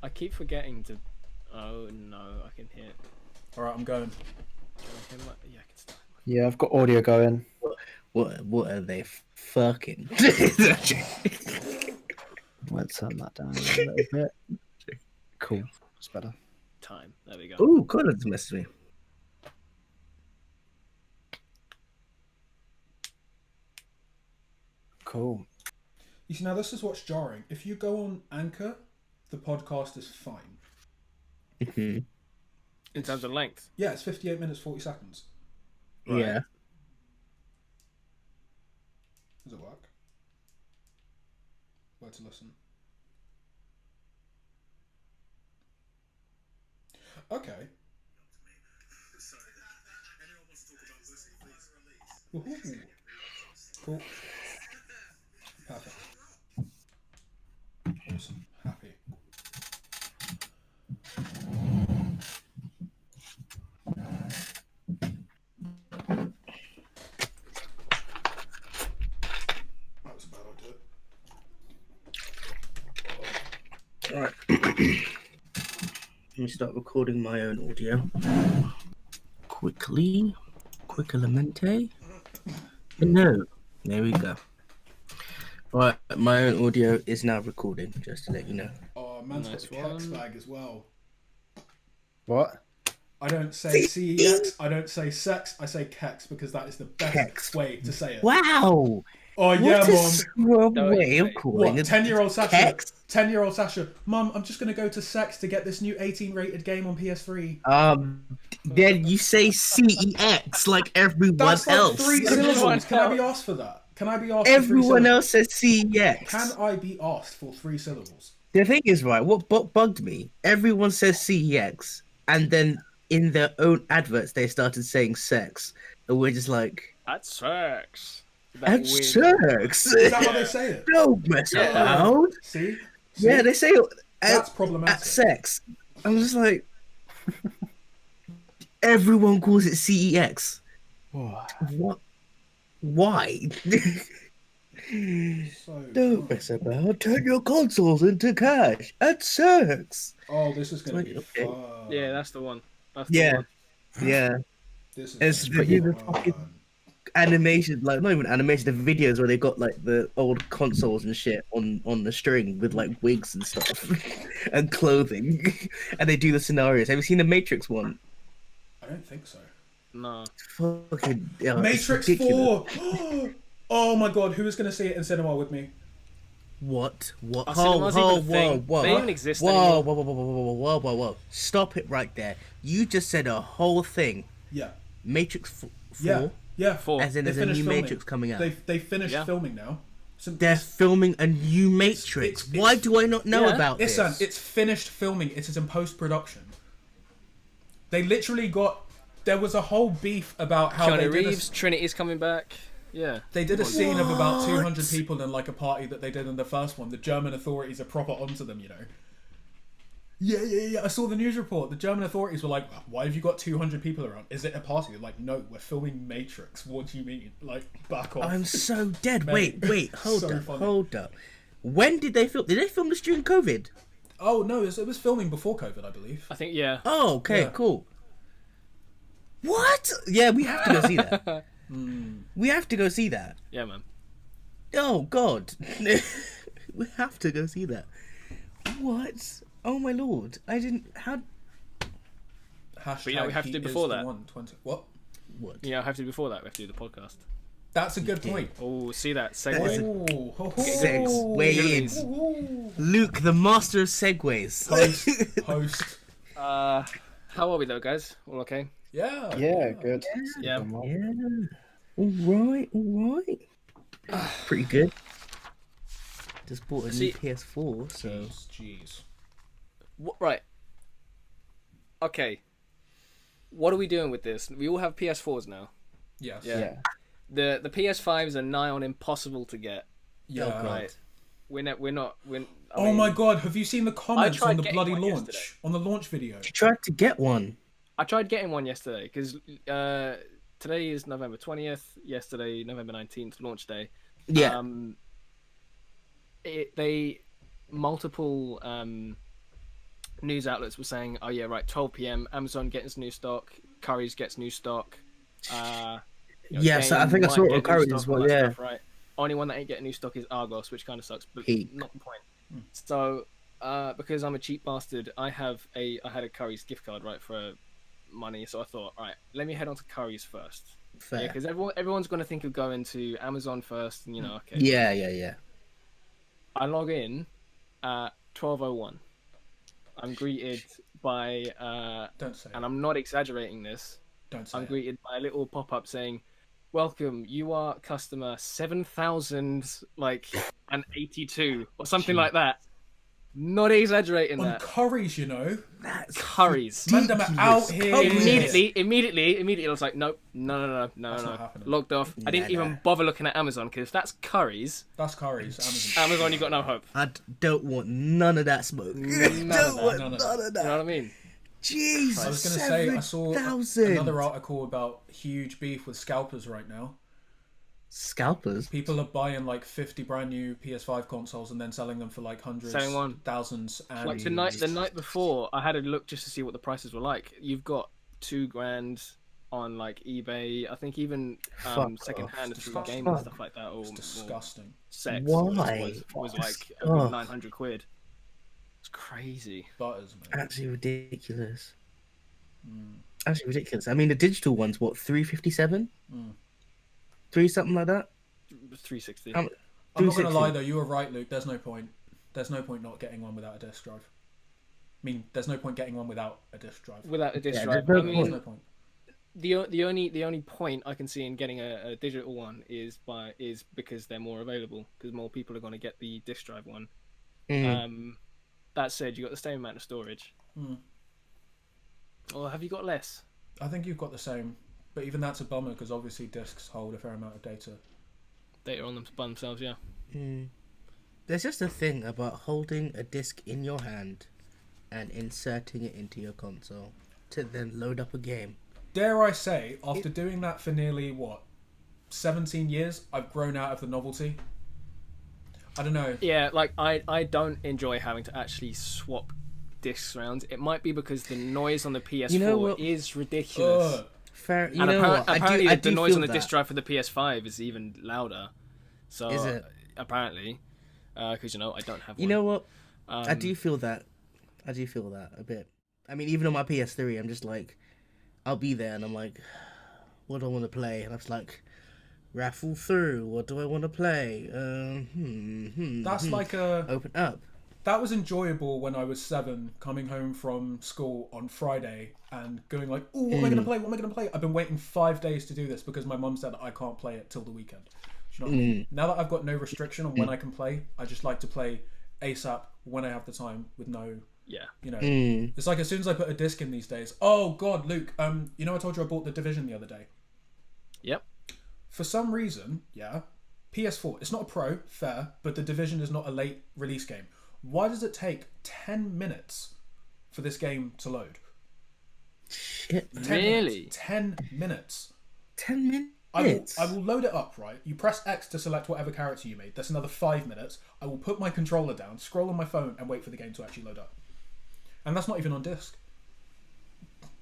I keep forgetting to. Oh no, I can hear. All right, I'm going. Yeah, I can start. Yeah, I've got audio going. What are they fucking? Let's turn that down a little bit. Cool. It's better. Time. There we go. Oh, Colin's messaged me. Cool. You see, now this is what's jarring. If you go on Anchor, the podcast is fine. Mhm. In terms of length. Yeah, it's 58 minutes, 40 seconds. Right. Yeah. Does it work? Where to listen? Okay. Woohoo. Cool. Perfect. Awesome. Happy. That was a bad idea. All right. Let me start recording my own audio. Quickamente. No. There we go. Right, my own audio is now recording, just to let you know. Oh, man's Nice got the Kex one. bag as well. What? I don't say CEX, I don't say sex, I say Kex because that is the best Kex. way to say it. Wow! Oh yeah, What a Mom. scrub No, way of wait. calling What? it 10-year-old Sasha. Kex? 10-year-old Sasha. Mum, I'm just gonna go to Sex to get this new 18-rated game on PS3. Then you say CEX like everyone That's like else. 3 syllables. Can I be asked for that? Can I be asked for 3 Everyone syllables? else says CEX. Can I be asked for 3 syllables? The thing is, right, what bugged me, everyone says CEX, and then in their own adverts, they started saying sex. And we're just like, That sucks. that sucks. Is that how they say it? Don't mess Yeah. around. See? Yeah, they say That's at problematic. sex. I'm just like, everyone calls it CEX. What? Why? So Don't mess about. Turn your consoles into cash. At sex. Oh, this is gonna Like, be okay. fun. Yeah, that's the one. That's Yeah. the one. Yeah. This is It's gonna the be fucking fun. animation, like not even animation, the videos where they got like the old consoles and shit on the string with like wigs and stuff and clothing, and they do the scenarios. Have you seen the Matrix one? I don't think so. No. Fucking yeah, it's Matrix ridiculous. 4! Oh my god, who is gonna see it in cinema with me? What? Are Whoa, cinemas whoa, even a whoa, thing? whoa, They don't exist whoa, anymore. whoa, whoa, whoa, whoa, whoa, whoa, whoa! Stop it right there. You just said a whole thing. Yeah. Matrix 4, Yeah. Four. as in They there's a finished new filming. Matrix coming out. They finished Yeah. filming now. So They're filming a new Matrix. it's- Why do I not know Yeah. about this? Ihsan, it's finished filming. It is in post-production. They literally got... There was a whole beef about how Keanu they Reeves, Trinity's coming back. Yeah. They did a scene of about What? 200 people in like a party that they did in the first one. The German authorities are proper onto them, you know. Yeah. I saw the news report. The German authorities were like, "Why have you got 200 people around? Is it a party?" They're like, "No, we're filming Matrix. What do you mean? Like, back off." I'm so dead. Mate, Wait, hold so up, funny. hold up. When did they film? Did they film this during COVID? Oh no, it was filming before COVID, I believe. I think, yeah. Oh, okay, Yeah. cool. What? Yeah, we have to go see that. We have to go see that. Yeah, man. Oh God, we have to go see that. What? Oh my lord! I didn't. How? Hashtag But you know, we have to he do is before the that. 120. What? What? You know, I have to do before that. We have to do the podcast. That's a good point. Oh, see that That's segue. a- Oh, ho, ho. Segways. Ooh. Luke, the master of segues. Host. How are we though, guys? All okay? Yeah. Yeah, good. Yeah. Yeah. All right. Pretty good. Just bought a new See- PS4, so Jeez. Right. Okay. What are we doing with this? We all have PS4s now. Yes. Yeah. Yeah. The PS5s are nigh on impossible to get. Yeah. Oh, God. Right. We're not. Oh my god, have you seen the comments tried on the getting bloody one launch? yesterday. On the launch video? you tried to get one. I tried getting one yesterday because today is November 20th. Yesterday, November 19th, launch day. Yeah. They multiple news outlets were saying, oh yeah, right, 12 p.m. Amazon gets new stock, Currys gets new stock. Yes, I Game think I might saw it get on new Currys stock, as all well. that Yeah. stuff, right. Only one that ain't getting new stock is Argos, which kind of sucks, but Peak. not the point. So, because I'm a cheap bastard, I had a Currys gift card, right, for money. So I thought, all right, let me head on to Currys first. Fair. Yeah, because everyone's going to think of going to Amazon first, and okay. Yeah. I log in at 12:01. I'm greeted by, Don't say and it. I'm not exaggerating this. Don't say I'm it. greeted by a little pop-up saying, "Welcome, you are customer 7,082 or something like that." Not exaggerating On that. Currys, you know. That's Currys. Man, them are out here. Currys. Immediately, I was like, nope, no. That's not happening. Logged off. I didn't Nah. even bother looking at Amazon because if that's Currys, That's Currys. Amazon. Amazon, you got no hope. don't want none of that smoke. None of don't that. want None of none of You know that. what I mean? Jesus. I was gonna say I saw 7,000. another article about huge beef with scalpers right now. Scalpers. People are buying like 50 brand new PS5 consoles and then selling them for like hundreds, Selling one. thousands, and Like the night before, I had a look just to see what the prices were like. You've got $2,000 on like eBay. I think even Fuck second off. hand through Disgusting. game and stuff like that. Or disgusting. sex. Why? Was like Ugh. 900 quid. It's crazy. Butters, man. Absolutely ridiculous. Absolutely ridiculous. I mean, the digital one's what, 357? 3 something like that? 360. I'm not gonna 360. lie though, you were right, Luke. There's no point. There's no point not getting one without a disc drive. I mean, there's no point getting one without a disc drive. Without a disc Yeah, drive. there's I no There's mean, no point. the only point I can see in getting a digital one is because they're more available, because more people are going to get the disc drive one. That said, you got the same amount of storage. Or have you got less? I think you've got the same, but even that's a bummer because obviously discs hold a fair amount of data. Data on them by themselves, yeah. There's just a thing about holding a disc in your hand and inserting it into your console to then load up a game. Dare I say, after doing that for nearly 17 years, I've grown out of the novelty. I don't know. Yeah, like I don't enjoy having to actually swap discs around. It might be because the noise on the PS4 You know what? is ridiculous. Ugh. Fair, you And know what? apparently I the do noise feel on the that. disc drive for the PS5 is even louder. So Is it? apparently, because I don't have one. You know what? Um, I do feel that. I do feel that a bit. I mean, even on my PS3, I'm just like, I'll be there and I'm like, what do I want to play? And I'm just like, raffle through. What do I want to play? That's like Open up. that was enjoyable when I was 7, coming home from school on Friday and going like, "Oh, what am I gonna play? What am I gonna play?" I've been waiting 5 days to do this because my mum said I can't play it till the weekend. Do you know what I mean? Now that I've got no restriction on when I can play, I just like to play ASAP when I have the time with no, Yeah. It's like as soon as I put a disc in these days. Oh God, Luke, I told you I bought the Division the other day. Yep. For some reason, PS4. It's not a pro, fair, but the Division is not a late release game. Why does it take 10 minutes for this game to load? Shit. 10 Really? minutes. 10 minutes. 10 minutes. I will load it up, right? You press X to select whatever character you made. That's another 5 minutes. I will put my controller down, scroll on my phone, and wait for the game to actually load up. And that's not even on disc.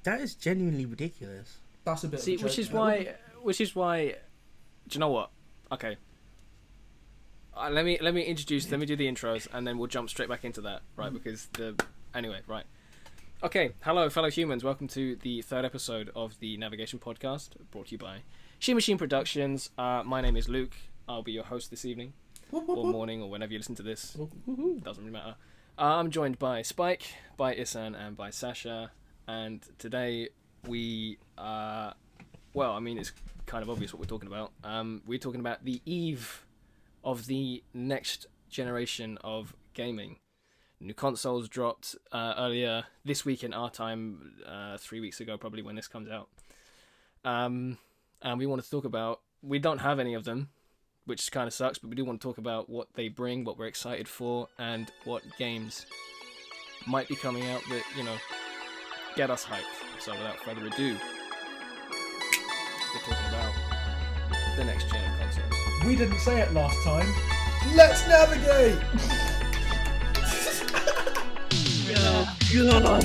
That is genuinely ridiculous. That's a bit See, of a joke, which is man. why. Do you know what? Okay. Let me do the intros, and then we'll jump straight back into that, right? Because anyway, right. Okay, hello, fellow humans. Welcome to the 3rd episode of the Navigation Podcast, brought to you by Shimachine Productions. My name is Luke. I'll be your host this evening, or morning, or whenever you listen to this. Doesn't really matter. I'm joined by Spike, by Ihsan, and by Sasha. And today we it's kind of obvious what we're talking about. We're talking about the eve of the next generation of gaming. New consoles dropped earlier this week in our time, 3 weeks ago probably when this comes out. And we want to talk about, we don't have any of them, which kind of sucks, but we do want to talk about what they bring, what we're excited for, and what games might be coming out that, get us hyped. So without further ado, we're talking about the next gen of consoles. We didn't say it last time. Let's navigate! God.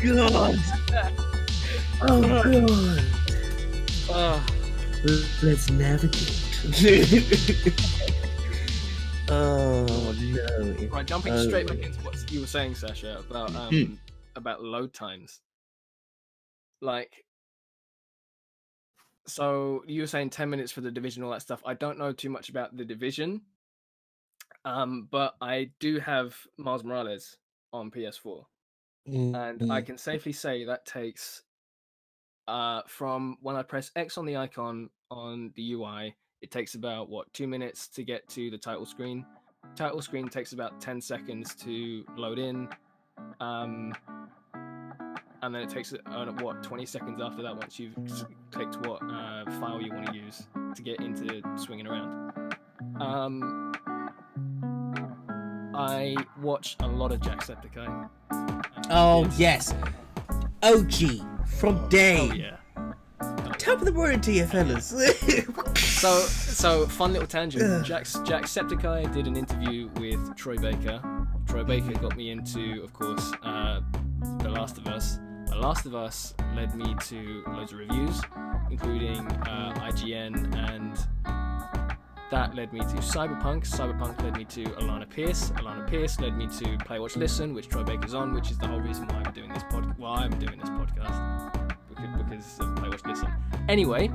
God. Oh God. Oh, Let's navigate. Oh no. right, jumping straight back into what you were saying, Sasha, about load times. Like, so you were saying 10 minutes for the Division, all that stuff. I don't know too much about the Division, but I do have Miles Morales on PS4, and I can safely say that takes from when I press X on the icon on the UI, it takes about 2 minutes to get to the title screen. Title screen takes about 10 seconds to load in, and then it takes 20 seconds after that once you've clicked what file you want to use to get into swinging around. I watch a lot of Jacksepticeye. Oh yes, OG from day. Oh yeah. Top of the morning to you, fellas. So fun little tangent. Jacksepticeye did an interview with Troy Baker. Troy Baker got me into, of course, The Last of Us. The Last of Us led me to loads of reviews, including IGN, and that led me to Cyberpunk. Cyberpunk led me to Alana Pierce. Alana Pierce led me to Play Watch Listen, which Troy Baker's on, which is the whole reason why I'm doing this podcast. Well, I'm doing this podcast because of Play Watch Listen. Anyway,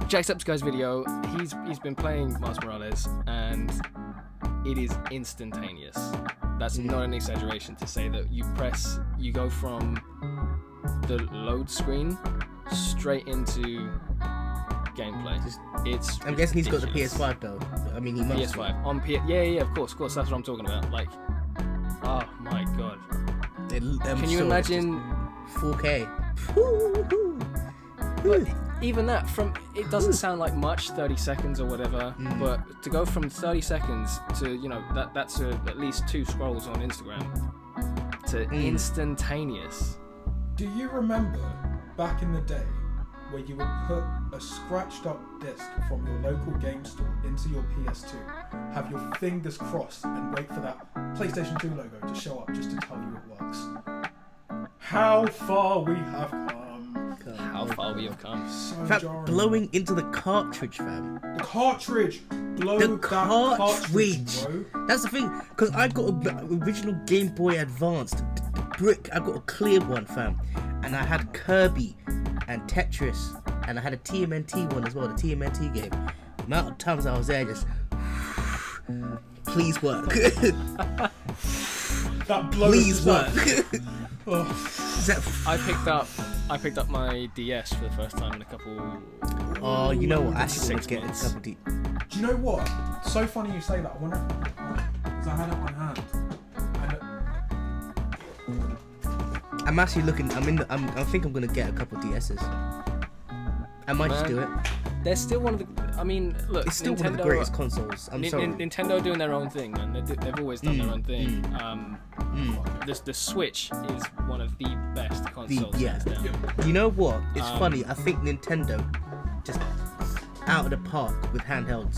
Jacksepticeye's video, he's been playing Miles Morales, and it is instantaneous. That's not an exaggeration to say that you go from the load screen straight into gameplay. I'm guessing he's got the ridiculous. PS5 though. I mean, he must. PS5 on yeah, of course, that's what I'm talking about. Like, oh my god, can you imagine 4K? But even that, it doesn't sound like much, 30 seconds or whatever, but to go from 30 seconds to, that's at least 2 scrolls on Instagram to instantaneous. Do you remember back in the day where you would put a scratched up disc from your local game store into your PS2, have your fingers crossed and wait for that PlayStation 2 logo to show up just to tell you it works? How far we have come. How far we have come. So jarring. Blowing into the cartridge, fam. The cartridge! Blow The that cartridge, cartridge. bro. That's the thing, because I got an original Game Boy Advance, the brick. I got a clear one, fam, and I had Kirby and Tetris, and I had a TMNT one as well, the TMNT game. The amount of times I was there, just please work. That blows Please work. Is that? I picked up my DS for the first time in a couple. Oh, you know what? I actually want 6 to get a months. couple deep. Do you know what? So funny you say that. I wonder if because I had it on hand. And I'm actually looking. I think I'm gonna get a couple DSs. I might just do it. They're still one of the. I mean, look, It's still Nintendo, one of the greatest consoles. I'm sorry. Nintendo doing their own thing, man. They've always done their own thing. The Switch is one of the best consoles. hands down. You know what? It's funny. I think Nintendo just out of the park with handhelds.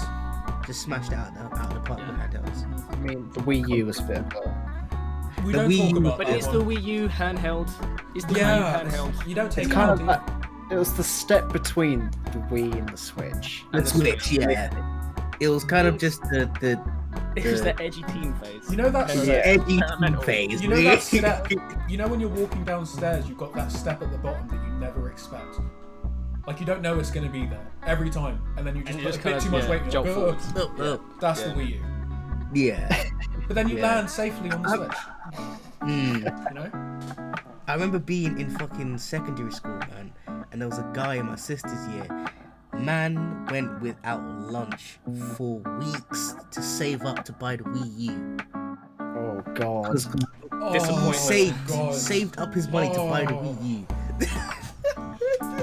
Just smashed it out of the park with handhelds. I mean, the Wii U was a bit of a... we The don't Wii talk U- about But that is one. the Wii U handheld? Is the Wii U Yeah, handheld? you don't take It's it kind out, of do like... It was the step between the Wii and the Switch. The Switch, yeah. It was kind of just the It was the edgy teen phase. You know that And step? edgy experimental. phase. You know that step? You know when you're walking downstairs, you've got that step at the bottom that you never expect. Like you don't know it's going to be there every time, and then you just And you put just a bit kinda, too much weight. And jump you're like, forwards. "Ugh." That's Yeah. the Wii U. Yeah. But then you Yeah. land safely on the Switch. You know? I remember being in fucking secondary school, man, and there was a guy in my sister's year. Man went without lunch for weeks to save up to buy the Wii U. Oh, God. Oh, Disappointment. Saved, God. saved up his money to buy the Oh. Wii U.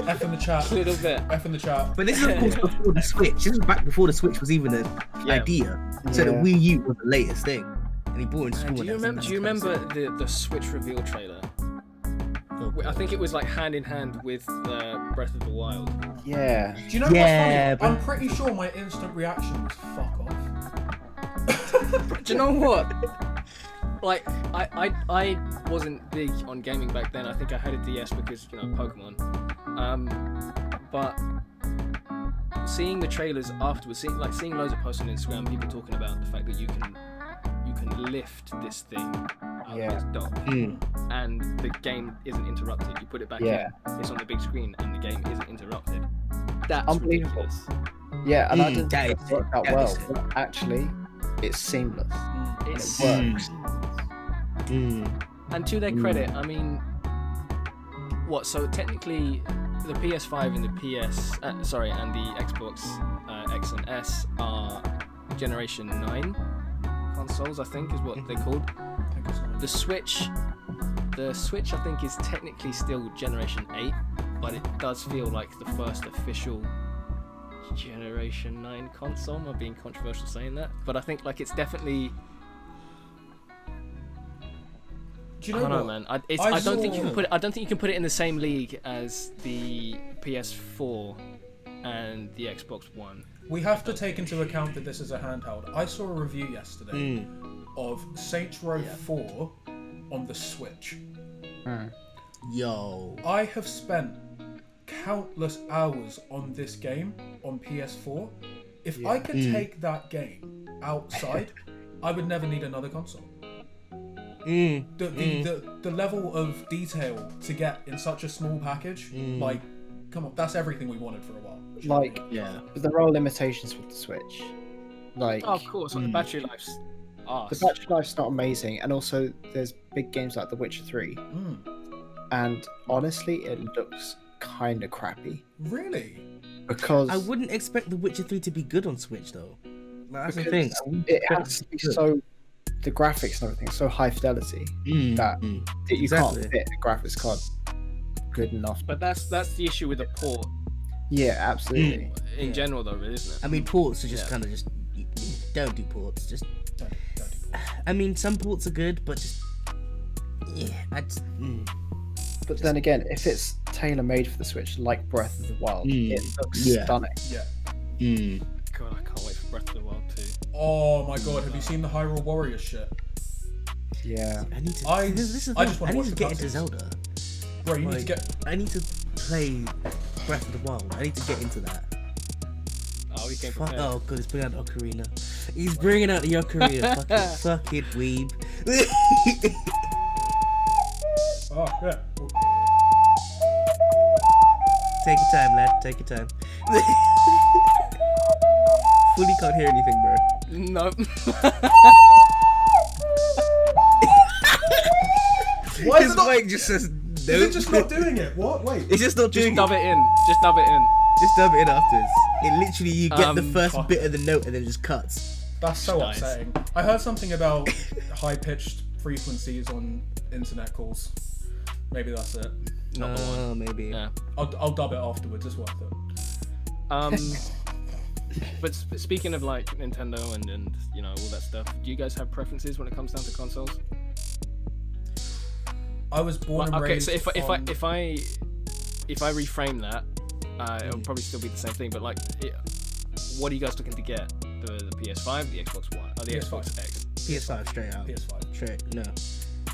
F in the chat. A little bit. F in the chat. But this is of course before the Switch. This is back before the Switch was even an idea. So the Wii U was the latest thing, and he bought it in school. Do you remember the Switch reveal trailer? I think it was like hand in hand with Breath of the Wild. Yeah. Do you know what's funny? I'm pretty sure my instant reaction was fuck off. Do you know what? Like, I wasn't big on gaming back then. I think I had a DS because, Pokemon. But seeing the trailers afterwards, seeing loads of posts on Instagram, people talking about the fact that you can lift this thing out of its dock, and the game isn't interrupted. You put it back in, it's on the big screen, and the game isn't interrupted. That's unbelievable. ridiculous. Yeah, and I didn't think that it worked out well. But actually, it's seamless. It works. And to their credit, I mean, so technically, the PS5 and the and the Xbox X and S are Generation 9 consoles, I think is what they're called. The Switch I think is technically still Generation 8, but it does feel like the first official Generation 9 console. I'm being controversial saying that, but I think like it's definitely. Do you know I don't know, what? man. I don't think you can put it in the same league as the PS4 and the Xbox One. We have to take into account that this is a handheld. I saw a review yesterday of Saints Row 4 on the Switch. Yo. I have spent countless hours on this game on PS4. If I could take that game outside, I would never need another console. The level of detail to get in such a small package, like, come on, that's everything we wanted for a while. Like, but there are limitations with the Switch. Like, Oh, of course, like the battery life's arse. the battery life's not amazing, and also there's big games like The Witcher 3, and honestly, it looks kind of crappy. Really? Because I wouldn't expect The Witcher 3 to be good on Switch though. That's the thing. it has to be so. The graphics and everything so high fidelity that you can't fit a graphics card good enough. But that's the issue with the port Yeah, absolutely. in general, though, really, isn't it? I mean, ports are just kind of don't do ports. Just I mean, some ports are good, but just But then again, if it's tailor made for the Switch, like Breath of the Wild, it looks stunning. Yeah. God, I can't wait for Breath of the Wild 2. Oh my god, have you seen the Hyrule Warriors shit? Yeah. I just want to watch the get into cutscenes. Zelda. Bro, you need to get. I need to play Breath of the Wild. I need to get into that. Oh, we came Fuck, prepared. oh god, he's bringing out the Ocarina. He's bringing out the Ocarina. fucking weeb. Oh, yeah. Take your time, lad. Take your time. Fully can't hear anything, bro. Nope. Why is His it not? mic just says no. Is it just not doing it? What? Wait. It's just not Just doing dub it. it in. Just dub it in. Just dub it in afterwards. It literally, you get the first fuck. bit of the note and then it just cuts. That's so Nice. upsetting. I heard something about high-pitched frequencies on internet calls. Maybe that's it. Not the one. Maybe. Yeah. I'll dub it afterwards. It's worth it. But speaking of like Nintendo and all that stuff, do you guys have preferences when it comes down to consoles? I was born and Okay, raised. so if I on... reframe that, it'll probably still be the same thing. But like, what are you guys looking to get? The PS5, the Xbox One, or the PS5. Xbox X? PS5 straight out. PS5. Straight. No.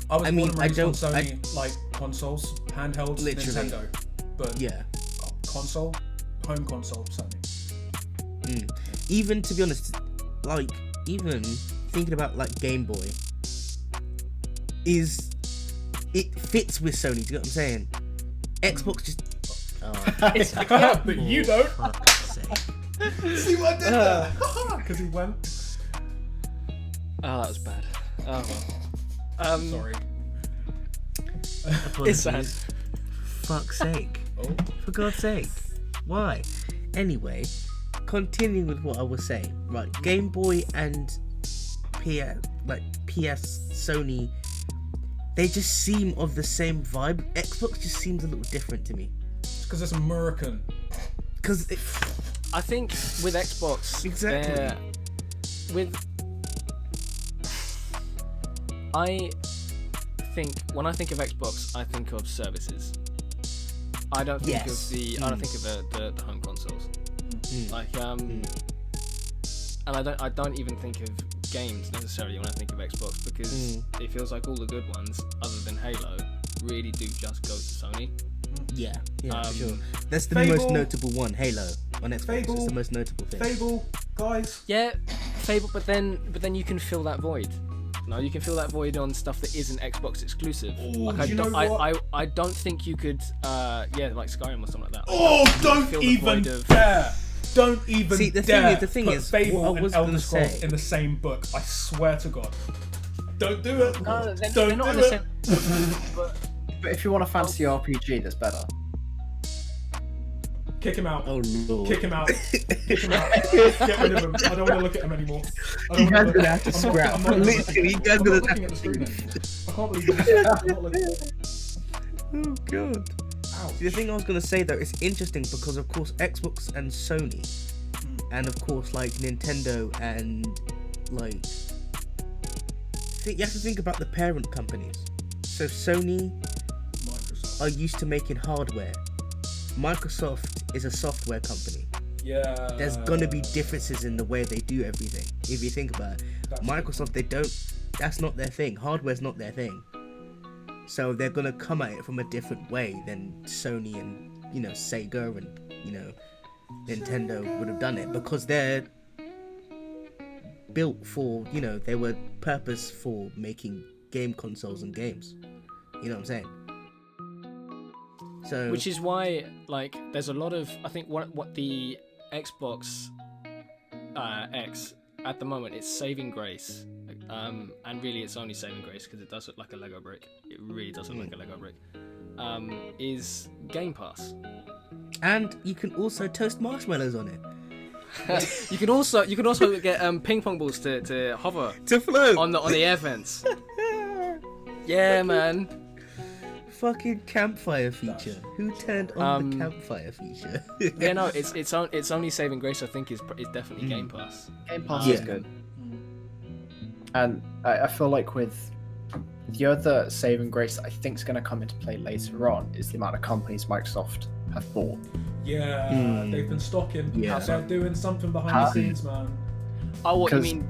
I was born and raised on I Sony like consoles, handhelds, Literally. Nintendo, but Yeah. console, home console, Sony. Even to be honest, like even thinking about like Game Boy, it fits with Sony. Do you know what I'm saying? Xbox just. Oh, But you don't. fuck's sake. See what I did there? Because he went. Oh, that was bad. Oh well. Sorry. It's sad. Fuck's sake. Oh. For God's sake. Why? Anyway, continuing with what I was saying. Right, Game Boy and PS Sony, they just seem of the same vibe. Xbox just seems a little different to me. It's because it's American. Because I think with Xbox, Exactly. I think when I think of Xbox, I think of services. I don't think Yes. of I don't think of the home consoles. Like and I don't even think of games necessarily when I think of Xbox, because it feels like all the good ones, other than Halo, really do just go to Sony. yeah, for sure. That's the Fable. most notable one. Halo on Xbox Fable. is the most notable thing. Fable, guys. Yeah, Fable, but then you can fill that void. No, you can fill that void on stuff that isn't Xbox exclusive. Oh, Like do you know what? I don't think you could like Skyrim or something like that. Oh, don't fill the even void of- dare! Don't even See, the dare thing put is, Fable what I and was Elder gonna Scrolls say- in the same book. I swear to God. Don't do it. No, they're Don't not do in the it. same. But But if you want a fantasy RPG, that's better. Kick him out. Oh lord. Kick him out. Kick him out. Get rid of him. I don't want to look at him anymore. I You don't guys wanna gonna have to I'm not- scrap. I'm not- Literally, you guys I'm gonna not have looking at the to. screen anymore. I can't believe this. I'm not looking. Oh god. Ouch. The thing I was gonna say though, it's interesting because of course Xbox and Sony, and of course like Nintendo and like, you have to think about the parent companies. So Sony Microsoft. are used to making hardware. Microsoft is a software company. Yeah. There's gonna be differences in the way they do everything. If you think about it, That's Microsoft, they don't. That's not their thing. Hardware's not their thing. So they're gonna come at it from a different way than Sony and Sega and Nintendo would have done it, because they're built for they were purpose for making game consoles and games. You know what I'm saying? So which is why, like, there's a lot of, I think what the Xbox X at the moment, it's saving grace, and really it's only saving grace because it does look like a Lego brick. It really does look like a Lego brick. Is Gamepass. and you can also toast marshmallows on it You can also get ping pong balls to hover to float on the air vents. Yeah, man. Fucking campfire feature. Who turned on the campfire feature? Yeah, no, it's only saving grace. I think is definitely Game Pass. Game Pass Yeah. is good. And I feel like with the other saving grace that I think is going to come into play later on is the amount of companies Microsoft have bought. Yeah, they've been stocking. Yeah. They're doing something behind the scenes, man. Oh, what you 'Cause, mean?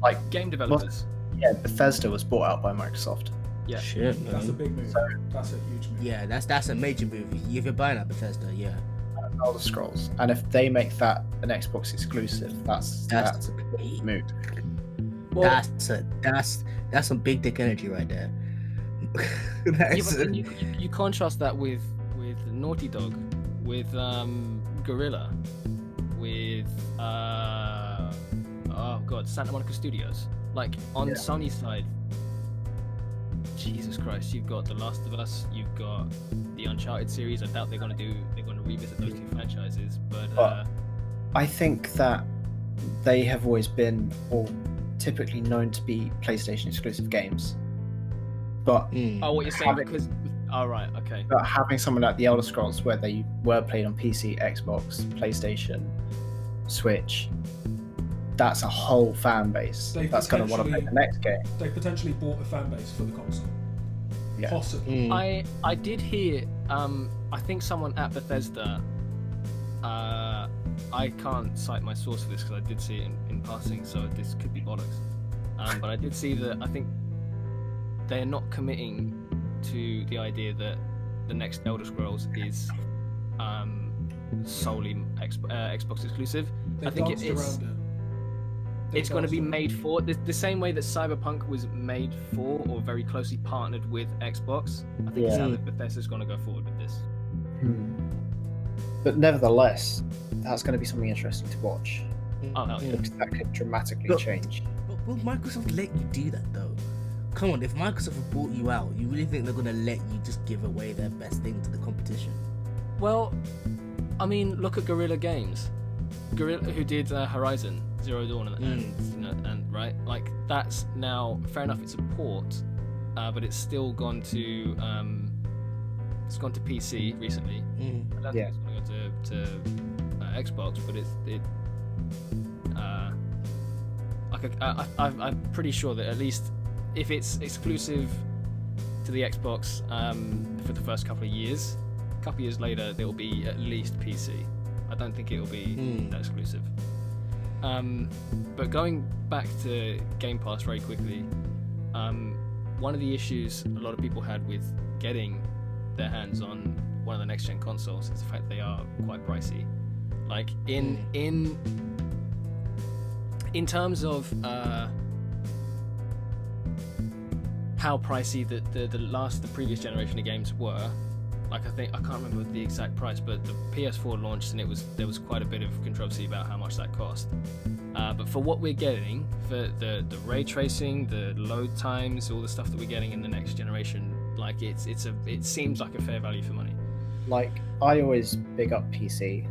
like, Game developers? Yeah, Bethesda was bought out by Microsoft. Yeah. Shit, That's a man. big move. That's a huge move. Yeah, that's a major move. If you're buying at Bethesda, yeah. Elder Scrolls, and if they make that an Xbox exclusive, that's a big move. Well, That's some big dick energy right there. yeah, That's but then you contrast that with Naughty Dog, with Gorilla, with Santa Monica Studios. Like on Sony's side, Jesus Christ, you've got The Last of Us, you've got the Uncharted series. I doubt they're gonna revisit those two franchises, but I think that they have always been, or typically known to be, PlayStation exclusive games. But oh, what you're saying because right, okay. but having something like the Elder Scrolls, where they were played on PC, Xbox, PlayStation, Switch, that's a whole fan base They that's going to want to play the next game. They potentially bought a fan base for the console. Yeah. Possibly. I did hear I think someone at Bethesda, I can't cite my source for this because I did see it in passing, so this could be bollocks, but I did see that I think they're not committing to the idea that the next Elder Scrolls is solely Xbox exclusive. They I think danced around it. it's going to be made for the same way that Cyberpunk was made for or very closely partnered with Xbox. I think it's how that Bethesda's going to go forward with this. But nevertheless, that's going to be something interesting to watch. Oh hell yeah. Because that could dramatically But- change. But will Microsoft let you do that though? Come on, if Microsoft have bought you out, you really think they're gonna let you just give away their best thing to the competition? Well, I mean, look at Guerrilla Games, who did Horizon Zero Dawn, and right, like that's now fair enough. It's a port, but it's still gone to It's gone to PC recently. I don't think it's going to go to Xbox, but I'm pretty sure that at least if it's exclusive to the Xbox for the first couple of years later, there will be at least PC. I don't think it will be that exclusive. But going back to Game Pass very quickly, one of the issues a lot of people had with getting their hands on one of the next gen consoles is the fact they are quite pricey. Like in terms of how pricey the previous generation of games were. Like I can't remember the exact price, but the PS4 launched and there was quite a bit of controversy about how much that cost. But for what we're getting, for the ray tracing, the load times, all the stuff that we're getting in the next generation, like it seems like a fair value for money. Like, I always big up PC,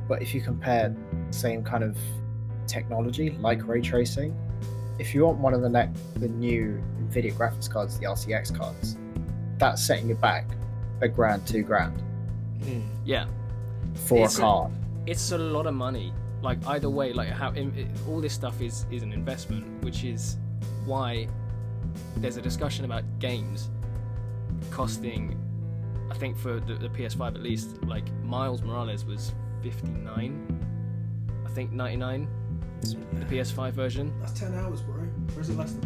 but if you compare same kind of technology like ray tracing, if you want one of the new NVIDIA graphics cards, the RTX cards, that's setting you back $1,000, $2,000 Yeah, for a card. It's a lot of money. Like either way, like all this stuff is an investment, which is why there's a discussion about games costing. I think for the PS5 at least, like Miles Morales was $59, I think $99, the PS5 version. That's 10 hours, bro. Or is it less than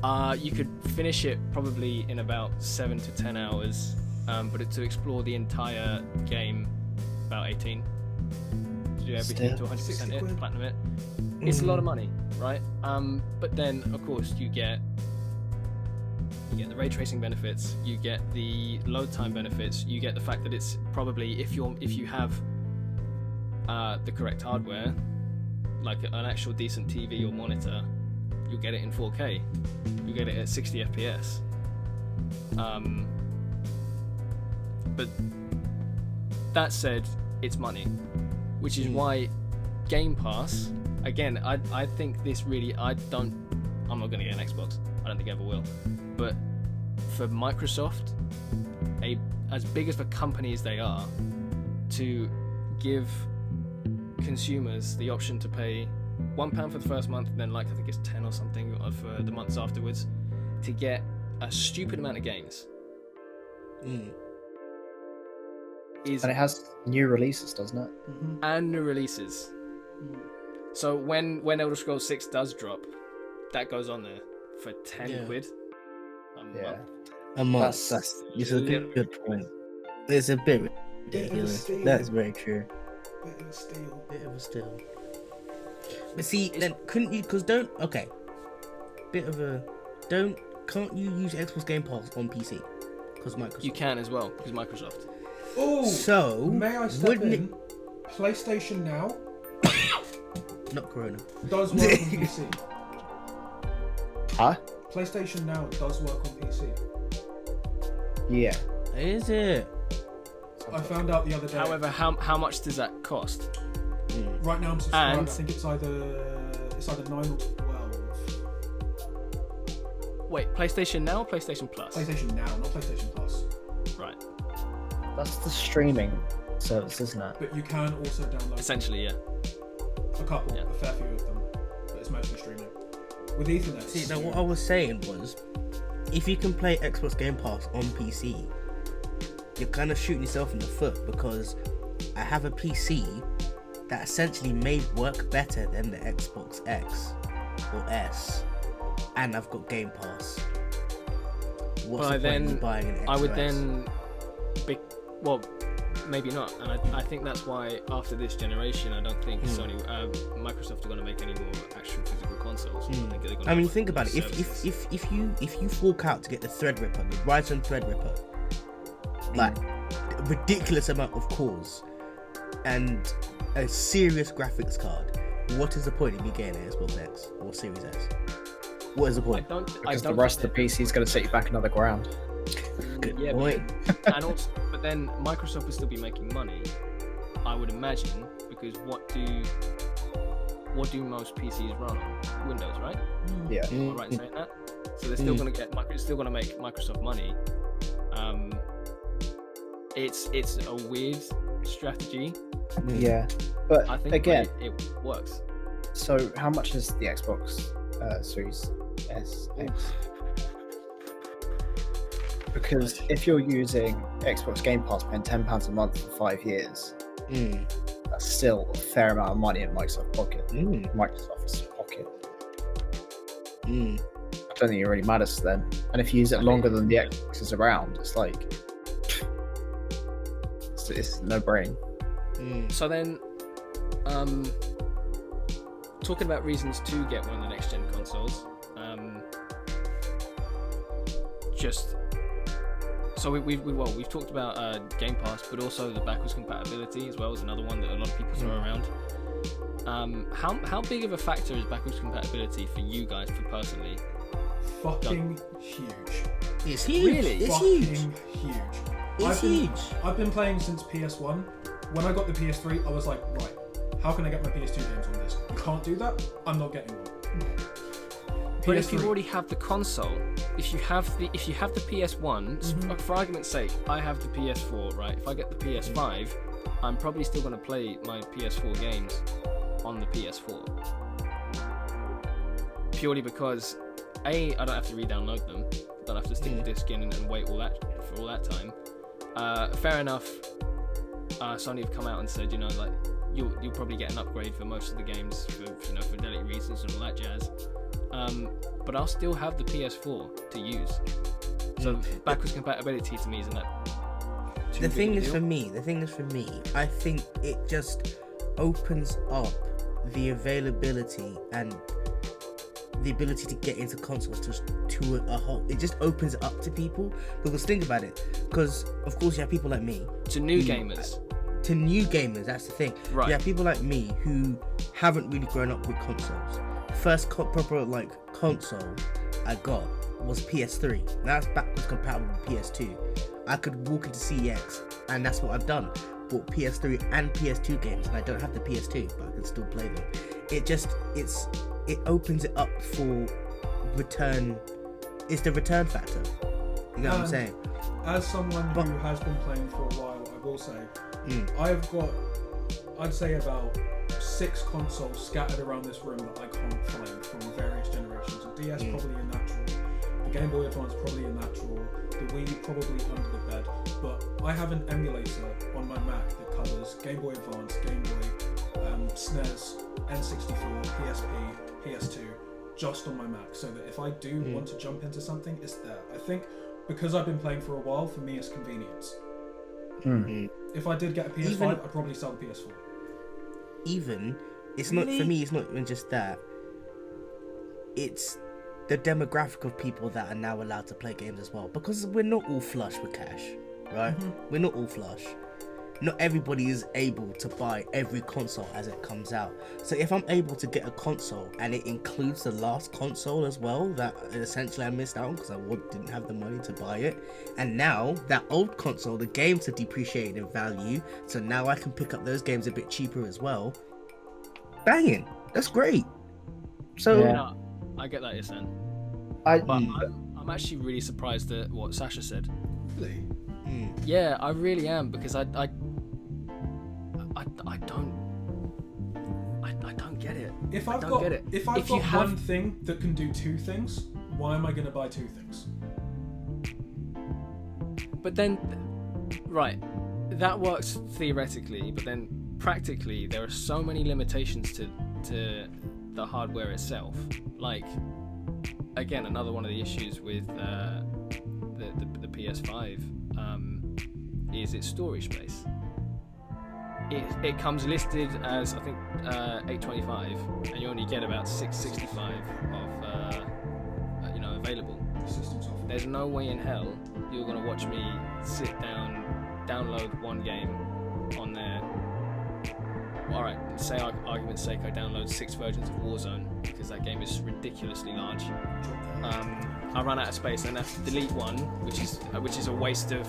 that? You could finish it probably in about 7 to 10 hours, but to explore the entire game, about 18. To do everything to 100% it, to platinum it. It's a lot of money, right? But then, of course, you get the ray tracing benefits, you get the load time benefits, you get the fact that it's probably, if you have the correct hardware, like an actual decent TV or monitor, you'll get it in 4K. You'll get it at 60 FPS. But that said, it's money, which is why Game Pass, again, I think this really, I'm not going to get an Xbox. I don't think I ever will. But for Microsoft, as big as a company as they are, to give consumers the option to pay £1 for the first month, and then I think it's 10 or something for the months afterwards, to get a stupid amount of games. And it has new releases, doesn't it? And new releases. So when Elder Scrolls 6 does drop, that goes on there for 10 quid a month. A month. That's a good point. It's a bit ridiculous. That's very true. Bit of a steal. But see, then couldn't you? Can't you use Xbox Game Pass on PC? Because Microsoft. You can as well, because Microsoft. Oh, so may I step in? PlayStation Now, not Corona, does work on PC. Huh? PlayStation Now does work on PC. Yeah. Is it? I found out the other day. However, how much does that cost? Right now I'm subscribed. And- I think it's either 9 or 12. Wait, PlayStation Now or PlayStation Plus? PlayStation Now, not PlayStation Plus. Right. That's the streaming service, isn't it? But you can also download Essentially, yeah. a couple, Yeah. a fair few of them. But it's mostly streaming. With Ethernet. See, now what I was saying was, if you can play Xbox Game Pass on PC, you're kind of shooting yourself in the foot, because I have a PC that essentially may work better than the Xbox X or S, and I've got Game Pass. What's the point in buying an I would XOS? then, well, maybe not, and I think that's why after this generation, I don't think Microsoft are going to make any more actual physical consoles. I mean, think about it. If you fork out to get the Threadripper, the Ryzen Threadripper, like a ridiculous amount of cores and a serious graphics card, what is the point of you getting an Xbox X or Series S? What is the point? Because the rest of the PC is going to set you back another grand. Good Yeah, point. And also, but then Microsoft will still be making money, I would imagine, because what do most PCs run on? Windows, right? Yeah. Am I right in saying that? So they're still going to make Microsoft money. It's a weird strategy. Yeah, but I think again, it works. so how much is the Xbox Series S X? Because if you're using Xbox Game Pass, paying £10 a month for 5 years, that's still a fair amount of money in Microsoft's pocket. Microsoft's pocket. I don't think it really matters to them. And if you use it longer than the Xbox is around, it's like it's no brain. So then, talking about reasons to get one of the next gen consoles, we've talked about Game Pass, but also the backwards compatibility as well is another one that a lot of people throw around. How big of a factor is backwards compatibility for you guys, for personally? Fucking huge. It's huge. Really? It's Fucking huge. huge. Huge. I've been playing since PS1. When I got the PS3, I was like, right, how can I get my PS2 games on this? You can't do that. I'm not getting one. But if you already have the console, if you have the PS1, for argument's sake, I have the PS4, right? If I get the PS5, I'm probably still going to play my PS4 games on the PS4. Purely because I don't have to re-download them. I don't have to stick the disc in and wait for all that time. Fair enough. Sony have come out and said, like you'll probably get an upgrade for most of the games for fidelity reasons and all that jazz. But I'll still have the PS4 to use. So backwards compatibility to me isn't that. The thing is for me, I think it just opens up the availability and the ability to get into consoles to a whole. It just opens it up to people. Because think about it. Because of course you have people like me. To new gamers. To new gamers, that's the thing. Right. You have people like me who haven't really grown up with consoles. First proper console I got was PS3. Now it's backwards compatible with PS2. I could walk into CEX and that's what I've done. Bought PS3 and PS2 games, and I don't have the PS2, but I can still play them. It opens it up for return. It's the return factor. You know what I'm saying? As someone who has been playing for a while, I will say, I've got, I'd say about 6 consoles scattered around this room that I can't find from various generations. The DS probably a natural, the Game Boy Advance probably a natural, the Wii probably under the bed, but I have an emulator on my Mac that covers Game Boy Advance, Game Boy, SNES, N64, PSP, PS2, just on my Mac, so that if I do want to jump into something, it's there. I think because I've been playing for a while, for me it's convenience. If I did get a PS5, I'd probably sell the PS4. It's not for me. It's not even just that. It's the demographic of people that are now allowed to play games as well. Because we're not all flush with cash, right? We're not all flush. Not everybody is able to buy every console as it comes out. So if I'm able to get a console and it includes the last console as well, that essentially I missed out on because I didn't have the money to buy it, and now that old console, the games have depreciated in value, so now I can pick up those games a bit cheaper as well. Banging, that's great. So I get that, Ihsan. But I'm actually really surprised at what Sasha said. Really? Yeah, I really am, because I don't get it. If I've got one thing that can do 2 things, why am I going to buy 2 things? But then, right, that works theoretically, but then practically there are so many limitations to the hardware itself. Like, again, another one of the issues with the PS5 is its storage space. It comes listed as, I think, 825, and you only get about 665 of available. There's no way in hell you're gonna watch me sit down, download one game on there. All right, say argument's sake, I download 6 versions of Warzone because that game is ridiculously large. I run out of space and I have to delete one, which is a waste of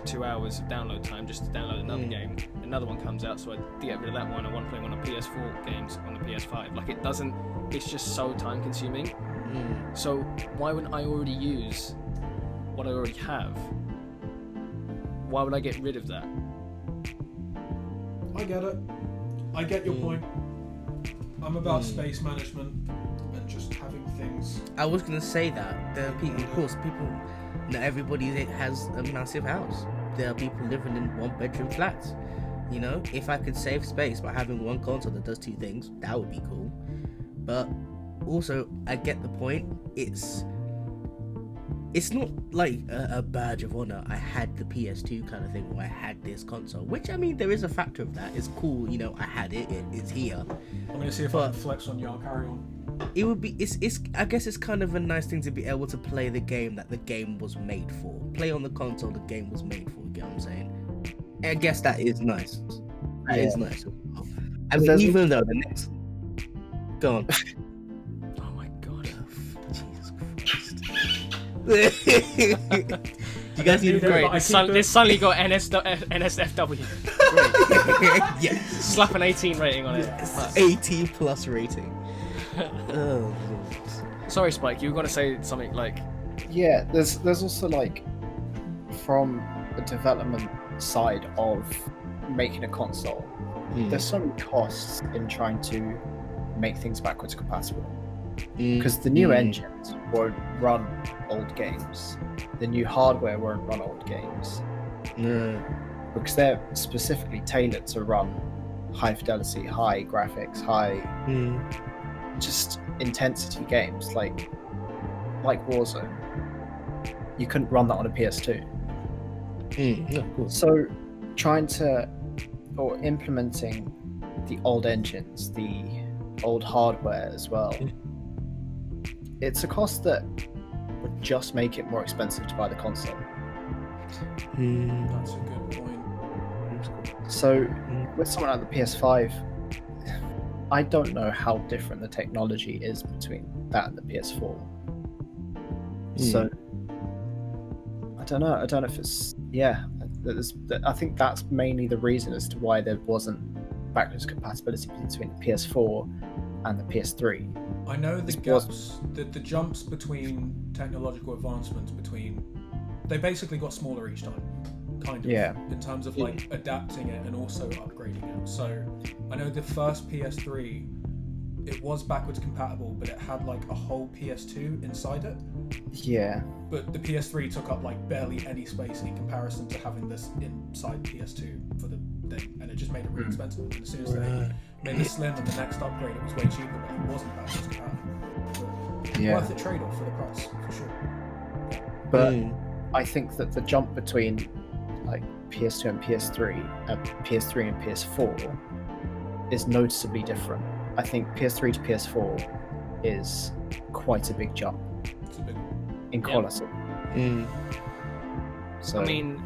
2 hours of download time just to download another game. Another one comes out, so I get rid of that one. I want to play one of PS4 games on the PS5. Like, it's just so time consuming. So why wouldn't I already use what I already have, why would I get rid of that? I get it. I get your point. I'm about space management and just having things. I was gonna say that there are people, of course, people. Not everybody has a massive house. There are people living in one-bedroom flats. You know, if I could save space by having one console that does two things, that would be cool. But also, I get the point. It's not like a badge of honor. I had the PS2 kind of thing, or I had this console. Which, I mean, there is a factor of that. It's cool, you know. I had it. It's here. I'm gonna see if I can flex on you. I'll carry on. It would be. It's. I guess it's kind of a nice thing to be able to play the game that the game was made for. Play on the console the game was made for. You get what I'm saying? I guess that is nice. That is nice. I mean, even though the next. Go on. Oh my god. Jesus Christ. You guys need to Great. I keep This suddenly got NSFW. Great. Yes. Slap an 18 rating on it. 18 plus rating. Oh, Sorry, Spike. You were gonna say something like. Yeah, there's also like from the development side of making a console, there's so many costs in trying to make things backwards compatible. Because the new engines won't run old games, the new hardware won't run old games, because they're specifically tailored to run high fidelity, high graphics, high just intensity games like Warzone. You couldn't run that on a PS2. Yeah, of course. So trying to, or implementing the old engines, the old hardware as well, it's a cost that would just make it more expensive to buy the console. That's a good point. So with something like the PS5, I don't know how different the technology is between that and the PS4. So I don't know if it's I think that's mainly the reason as to why there wasn't backwards compatibility between the PS4 and the PS3. I know the gaps, the jumps between technological advancements they basically got smaller each time, kind of, in terms of like adapting it and also upgrading it. So I know the first PS3, it was backwards compatible, but it had like a whole PS2 inside it. Yeah. But the PS3 took up like barely any space in comparison to having this inside PS2 for the thing, and it just made it really expensive. And as soon as they made the Slim and the next upgrade, it was way cheaper, but it wasn't backwards compatible. But worth the trade-off for the price, for sure. But I think that the jump between like PS2 and PS3, PS3 and PS4 is noticeably different. I think PS3 to PS4 is quite a big jump in quality. So I mean,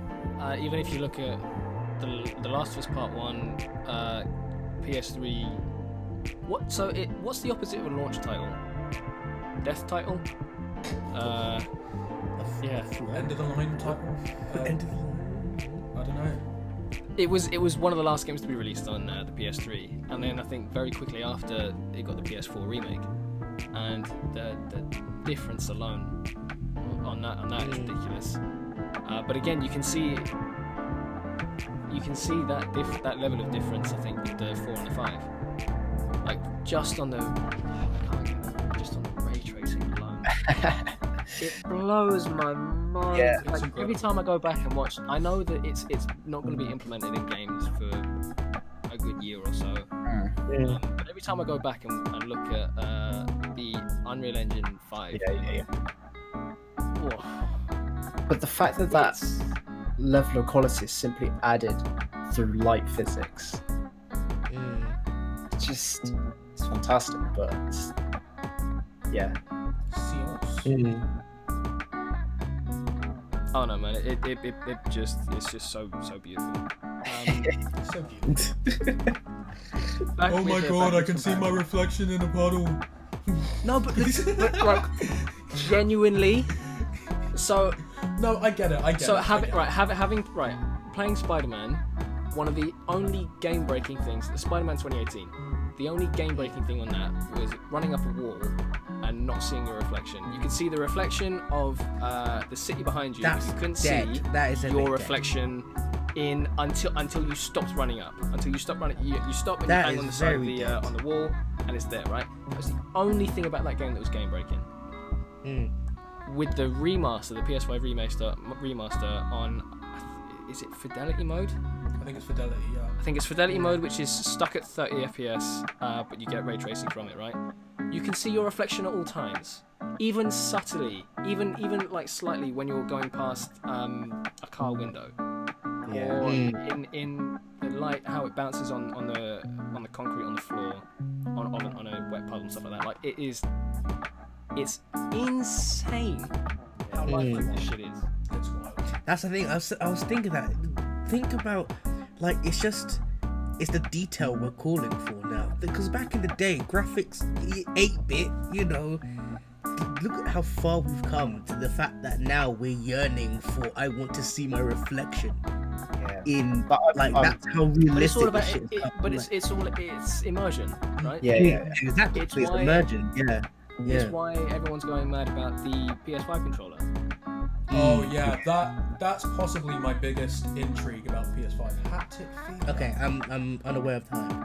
even if you look at the Last of Us Part 1, PS3. What's the opposite of a launch title? Death title? Yeah. End of the line title. End of the line. I don't know. It was one of the last games to be released on the PS3, and then I think very quickly after it got the PS4 remake, and the difference alone on that is ridiculous. But again, you can see that level of difference. I think with the 4 and the 5, like just on the ray tracing alone. It blows my mind. Yeah, like every time I go back and watch, I know that it's not going to be implemented in games for a good year or so. But every time I go back and look at the Unreal Engine 5, but the fact that level of quality is simply added through light physics, it's fantastic. But oh no, man! It's just so beautiful. So beautiful. Oh my god! I can see my reflection in a puddle. No, but like genuinely. So no, I get it. Playing Spider-Man, one of the only game-breaking things. Spider-Man 2018, the only game-breaking thing on that was running up a wall and not seeing your reflection. You could see the reflection of the city behind you. That's You couldn't dead. see That is a your bit reflection in until you stopped running up. Until you stopped running, you stop and That you hang on the is side of very the dead. on the wall, and it's there, right? That's the only thing about that game that was game-breaking. With the remaster, the PS5 remaster on, is it Fidelity mode? I think it's Fidelity, yeah. I think it's Fidelity mode, which is stuck at 30 FPS, but you get ray tracing from it, right? You can see your reflection at all times, even subtly, even like slightly when you're going past a car window, or in the light, how it bounces on the concrete on the floor, on a wet puddle and stuff like that. Like it's insane how lifelike this shit is. It's wild. That's the thing. I was thinking that. Think about, like, it's the detail we're calling for now. Because back in the day, graphics, 8-bit, you know, look at how far we've come to the fact that now we're yearning for, I want to see my reflection. In, like, that's how realistic But it's all about this shit is. but it's immersion, right? Yeah. Exactly. It's It's why- emergent. Yeah. It's why everyone's going mad about the PS5 controller. Oh yeah, that's possibly my biggest intrigue about PS5. Haptic feedback. Okay, I'm unaware of time.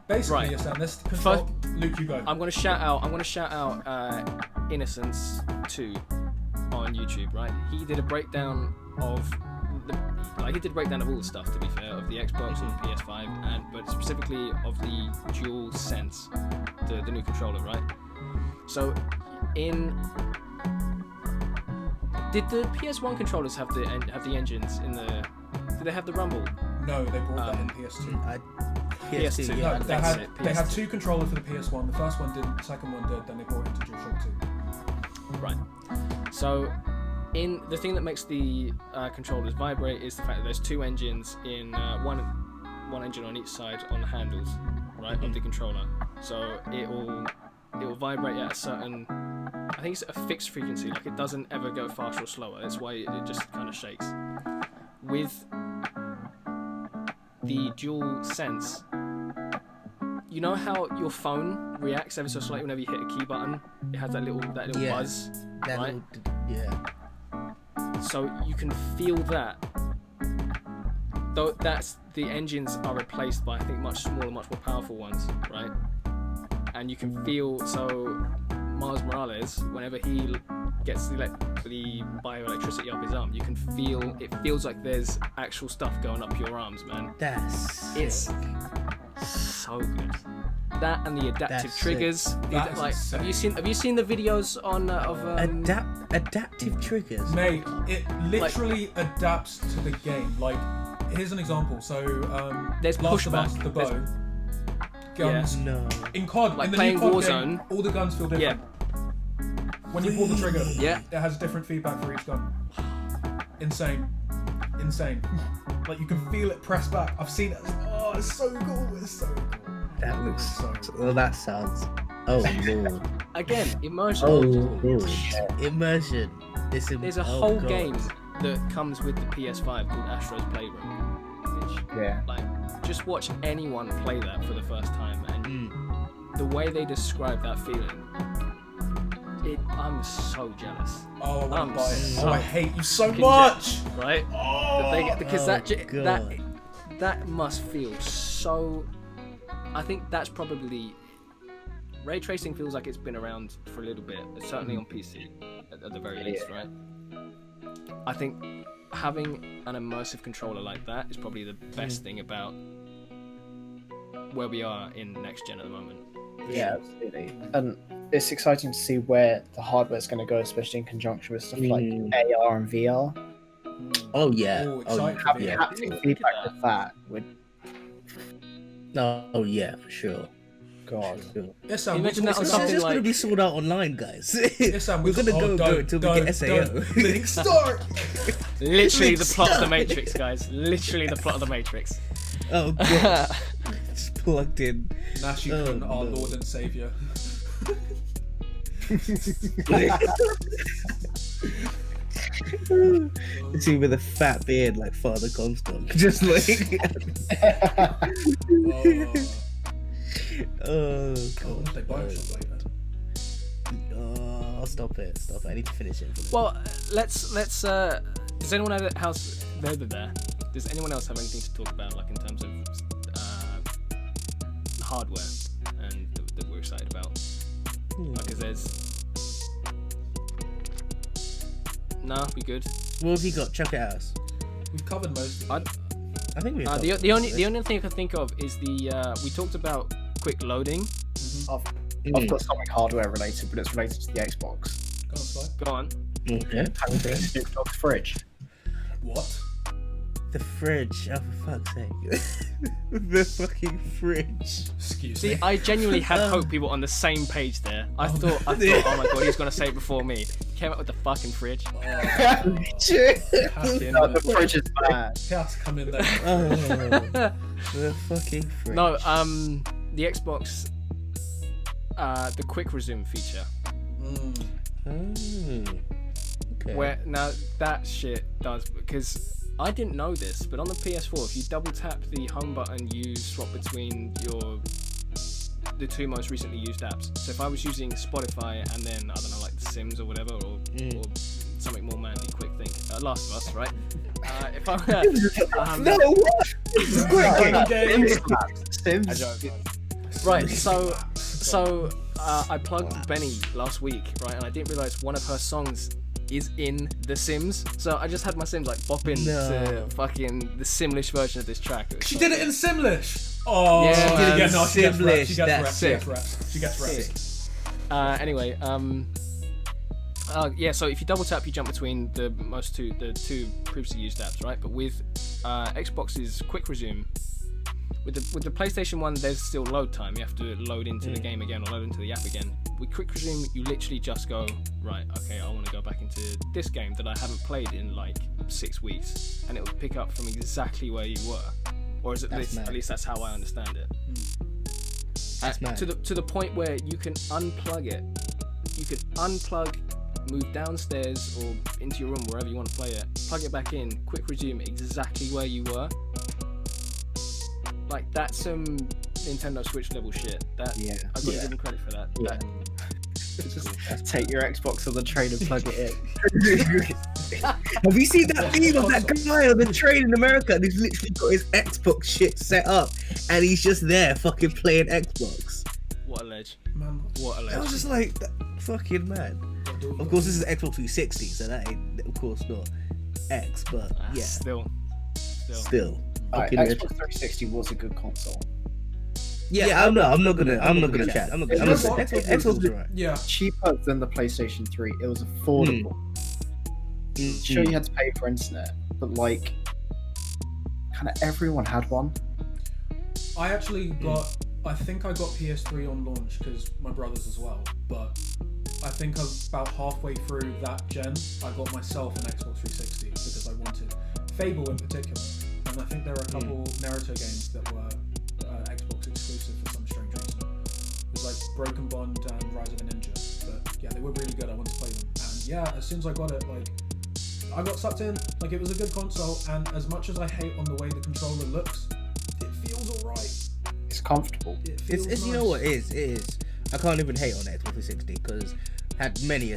Basically, Right. yes, and this control. Luke, you go. I'm gonna shout out Innocence 2 on YouTube, right? He did a breakdown of he did a breakdown of all the stuff, to be fair, of the Xbox and the PS5, but specifically of the Dual Sense, the new controller, right? So, did the PS1 controllers have the engines in the? Did they have the rumble? No, they brought that in PS2. PS2, yeah. No, that's it, they had PS2. two controllers for the PS1. The first one didn't, the second one did. Then they brought it into DualShock 2. Right. So, in the thing that makes the controllers vibrate is the fact that there's two engines in one engine on each side on the handles, right, of the controller. So it will vibrate at a certain, I think it's a fixed frequency. Like, it doesn't ever go faster or slower. That's why it just kind of shakes. With the Dual Sense, you know how your phone reacts ever so slightly whenever you hit a key button? It has that little Yeah. buzz, That right? little, So you can feel that. Though the engines are replaced by, I think, much smaller, much more powerful ones, right? And you can feel, so Miles Morales, whenever he gets the bioelectricity up his arm, you can feel, it feels like there's actual stuff going up your arms, man. That's It's so good. That and the adaptive That's triggers. That is Like, insane. have you seen the videos on adaptive triggers. Mate, it literally adapts to the game. Like, here's an example. So, There's Last of pushback. Us, the bow, guns. No. In COD, Like in the playing new COD Warzone. game, all the guns feel different. When you pull the trigger, Yeah. it has different feedback for each gun. Insane. Like, you can feel it press back. I've seen it. Oh, it's so cool. It's so cool. That looks. So Well, that sounds. Oh lord. Again, immersion. Oh lord. Immersion. There's a oh, whole God. game that comes with the PS5 called Astro's Playroom. Which, Yeah. like, just watch anyone play that for the first time, and the way they describe that feeling, I'm so jealous, Oh, I want I'm to buy it. so Oh, I hate you so fucking much. right? Oh, Because Oh, God. that must feel so. I think that's probably, ray tracing feels like it's been around for a little bit, certainly on PC at the very least, right? I think having an immersive controller like that is probably the best thing about where we are in next gen at the moment. Yeah, absolutely. And it's exciting to see where the hardware's going to go, especially in conjunction with stuff like AR and VR. Oh yeah. Oh, Oh excited yeah. for Yeah. VR. Haptic feedback with that would, Oh yeah, for sure. God. Sure. Yes, Sam. Imagine what's that on It's something just gonna like- be sold out online, guys. Yes, Sam. We're gonna go until we get SAO. Link start. Literally the plot of the Matrix, guys. Literally the plot of the Matrix. Oh god. It's plugged in. Nashikun, Oh, our no. Lord and Savior. It's see with a fat beard like Father Comstock. Just like Oh. Oh, Oh, God. they Bioshock later. Oh, stop it. I need to finish it. Well, let's. Does anyone else Does anyone else have anything to talk about, like in terms of hardware and that we're excited about? Like, there's. No, we good. What have you got? Chuck it out. We've covered most of it. I think we. The only thing I can think of is we talked about quick loading. I've got something hardware related, but it's related to the Xbox. Go on, Sly. Go on. Okay. Snoop Dogg's fridge. What? The fridge. Oh, for fuck's sake. The fucking fridge. Excuse See, me. I genuinely had hope we were on the same page there. I thought, oh my god, he's gonna say it before me. He came up with the fucking fridge. The fridge is bad. He had to come in there. Oh, the fucking fridge. No, the Xbox, the quick resume feature. Oh, okay. Where now that shit does, because I didn't know this, but on the PS4, if you double tap the home button, you swap between the two most recently used apps. So if I was using Spotify and then, I don't know, like The Sims or whatever, or something more manly, quick think, Last of Us, right? If I No, what? Sims. Right, so I plugged Benny last week, right, and I didn't realise one of her songs is in The Sims, so I just had my Sims like bopping to fucking the Simlish version of this track. She did it in Simlish! Oh, Yeah, man. yeah, no, she gets Simlish, reps. She gets that's reps. sick. She gets reps. Anyway, yeah, so if you double tap, you jump between the two previously used apps, right? But with Xbox's quick resume, with the PlayStation 1, there's still load time. You have to load into the game again or load into the app again. With quick resume, you literally just go, right, okay, I want to go back into this game that I haven't played in like 6 weeks, and it will pick up from exactly where you were, or is it at least that's how I understand it. That's mad. To the point where you can unplug it. You can unplug, move downstairs or into your room, wherever you want to play it, plug it back in, quick resume exactly where you were. Like, that's some Nintendo Switch level shit. I got to give them credit for that. Yeah. Just take your Xbox on the train and plug it in. Have you seen that meme of that guy on the train in America? And he's literally got his Xbox shit set up, and he's just there fucking playing Xbox. What a ledge. Man, What a I was ledge. just like, fucking mad. Of course, this is Xbox 360, so that ain't, of course, not X, but yeah, Still. still. Alright, Fucking Xbox 360 was a good console. Yeah, I'm not gonna chat. I'm not gonna. Xbox was alright. yeah. Cheaper than the PlayStation 3. It was affordable. Sure, you had to pay for internet, but like, kind of everyone had one. I actually got, I think I got PS3 on launch because my brothers as well, but I think about halfway through that gen, I got myself an Xbox 360 because I wanted Fable in particular, and I think there are a couple Naruto games that were Xbox exclusive for some strange reason. It was like Broken Bond and Rise of a Ninja, but yeah, they were really good. I wanted to play them, and yeah, as soon as I got it, like, I got sucked in. Like, it was a good console, and as much as I hate on the way the controller looks, it feels alright. It's comfortable. It feels It's nice. you know what it is. I can't even hate on Xbox 360 because had many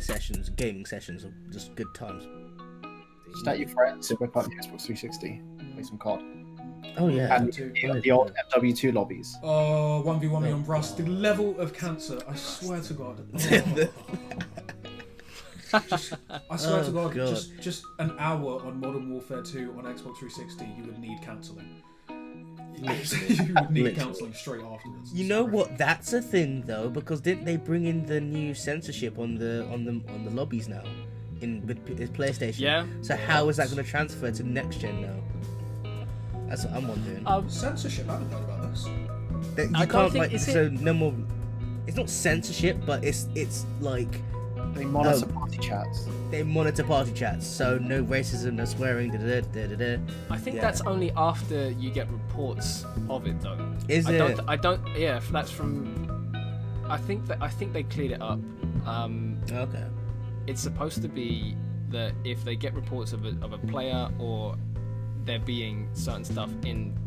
gaming sessions of just good times. Just at your friends, whip up the Xbox 360, play some COD. Oh yeah. And the old MW2 lobbies. Oh, 1v1 me on Rust. The level of cancer, I swear to God. I swear to God, God. just an hour on Modern Warfare 2 on Xbox 360, you would need counselling. You would need counselling straight afterwards. You know what? That's a thing though, because didn't they bring in the new censorship on the lobbies now, with PlayStation? Yeah. So how is that going to transfer to next gen now? That's what I'm wondering. Censorship, I haven't heard about this. That you I don't can't think- like is it- so no more. It's not censorship, but it's like They monitor party chats. they monitor party chats, so no racism, no swearing. I think Yeah. that's only after you get reports of it, though. Is I it? don't. Yeah, that's from. I think they cleared it up. Okay. It's supposed to be that if they get reports of a player or there being certain stuff being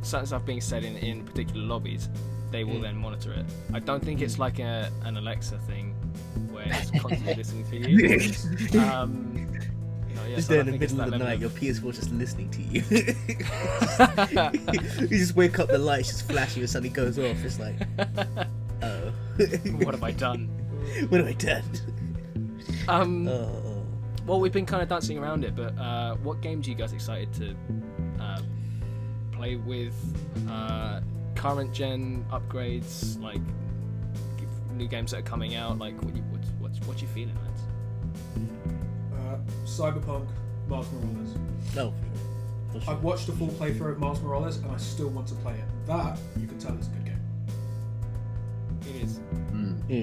said in particular lobbies, they will then monitor it. I don't think it's like an Alexa thing where it's constantly listening to you. Just there in the middle of the night, your PS4 just listening to you. You just wake up, the lights just flashing, and suddenly goes off. It's like, oh, what have I done? What have I done? Well, we've been kind of dancing around it, but what games are you guys excited to play with? Current gen upgrades, like new games that are coming out. Like, what you feeling, lads? Cyberpunk, Miles Morales. No, for sure. I've watched a full playthrough of Miles Morales, and I still want to play it. That, you can tell it's a good game. It is.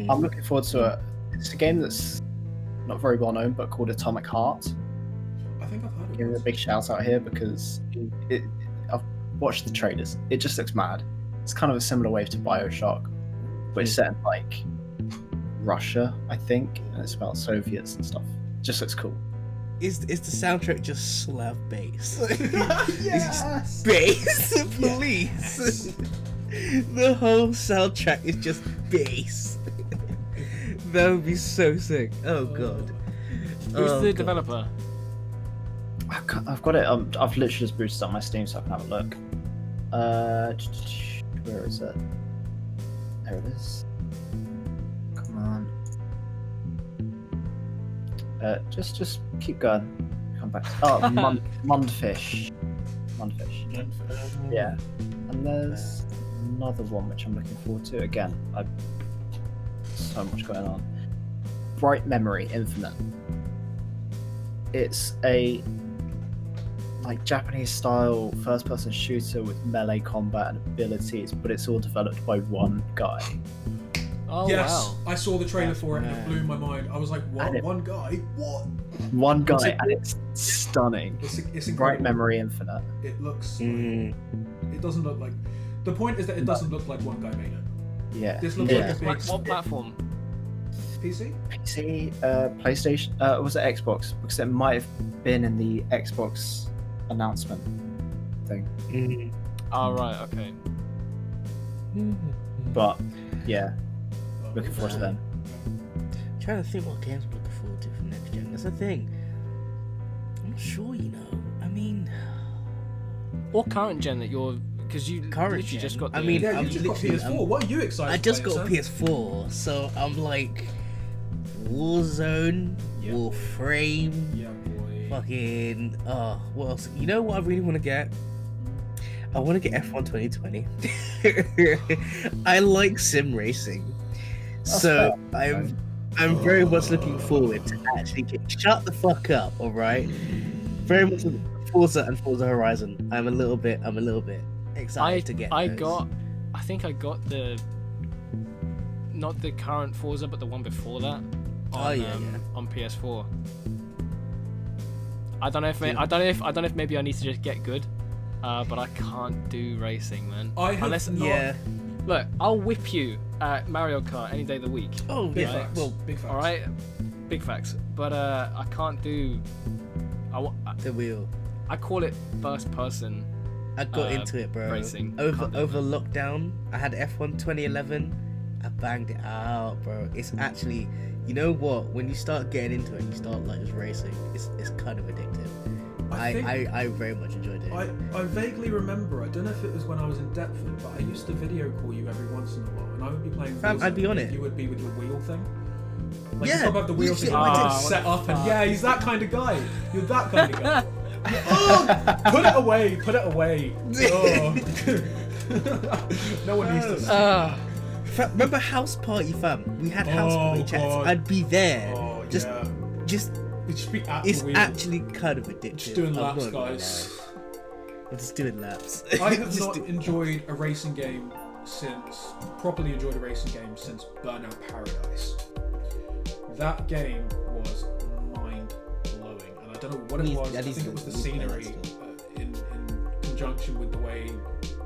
I'm looking forward to it. It's a game that's not very well known, but called Atomic Heart. I think I've heard of Give it a it. big shout out here because I've watched the trailers. It just looks mad. It's kind of a similar wave to BioShock, but it's set in like Russia, I think, and it's about Soviets and stuff. It just looks cool. Is the soundtrack just Slav bass? Yes! Bass, please. Yes. The whole soundtrack is just bass. That would be so sick. Oh god. Who's Oh, the God. developer? I've got it. I've literally just boosted up my Steam so I can have a look. Where is it? There it is. Come on. Just keep going. Come back. Oh, Mundfish. Yeah. And there's another one which I'm looking forward to. Again, so much going on. Bright Memory Infinite. It's a like Japanese style first person shooter with melee combat and abilities, but it's all developed by one guy. Oh Yes, wow. I saw the trailer for it and it Man. blew my mind. I was like, what? And it- One guy? What? One guy, What's it- and it's stunning. It's Bright incredible. Memory Infinite. It looks Mm. it doesn't look like the point is that it doesn't look like one guy made it. Yeah. This looks Yeah. like a big What platform? PC? PC, PlayStation, was it Xbox? Because it might have been in the Xbox announcement thing. Mm. Oh right, okay. But yeah, looking forward to them. Trying to think what games I'm looking forward to for next gen. That's the thing. I'm not sure, you know. I mean, Or current gen that you're, because you Current literally gen? just got. The, I mean, Yeah, I'm you just got literally- PS4. What are you excited I to just play, got a son? PS4, so I'm like Warzone, Yeah. Warframe, Yeah, boy. fucking. What else? You know what I really want to get? I want to get F1 2020. I like sim racing, so I'm very much looking forward to actually shut the fuck up. All right, very much looking for Forza and Forza Horizon. I'm a little bit excited to get. I those. think I got the, not the current Forza, but the one before that. On, yeah. On PS4. I don't know if maybe I need to just get good, but I can't do racing, man. I have Unless not. Yeah. look, I'll whip you at Mario Kart any day of the week. Oh Big yeah. facts. Well, Big facts. All right, big facts. But I can't do. the wheel. I call it first person. I got into it, bro. racing. Over Can't do over lockdown, I had F1 2011. I banged it out, bro. It's actually, you know what? When you start getting into it, you start like just racing. It's kind of addictive. I very much enjoyed it. I vaguely remember, I don't know if it was when I was in Deptford, but I used to video call you every once in a while, and I would be playing Fam, Warzone, I'd be on and it. You would be with your wheel thing. Like, Yeah, you probably have the wheel literally, thing I did. set up, and fuck? yeah, he's that kind of guy. You're that kind of guy. Oh, put it away, put it away. Oh. No one needs to. Remember House Party, fam? We had House Party chats. God. I'd be there. Oh, just, yeah. just. It'd just be at It's the wheel. actually kind of addictive. Just doing I'm laps, not gonna guys. lie. I'm just doing laps. I have Just not do- enjoyed a racing game properly enjoyed a racing game since Burnout Paradise. That game was mind-blowing, and I don't know what it was. I think it was the scenery in conjunction with the way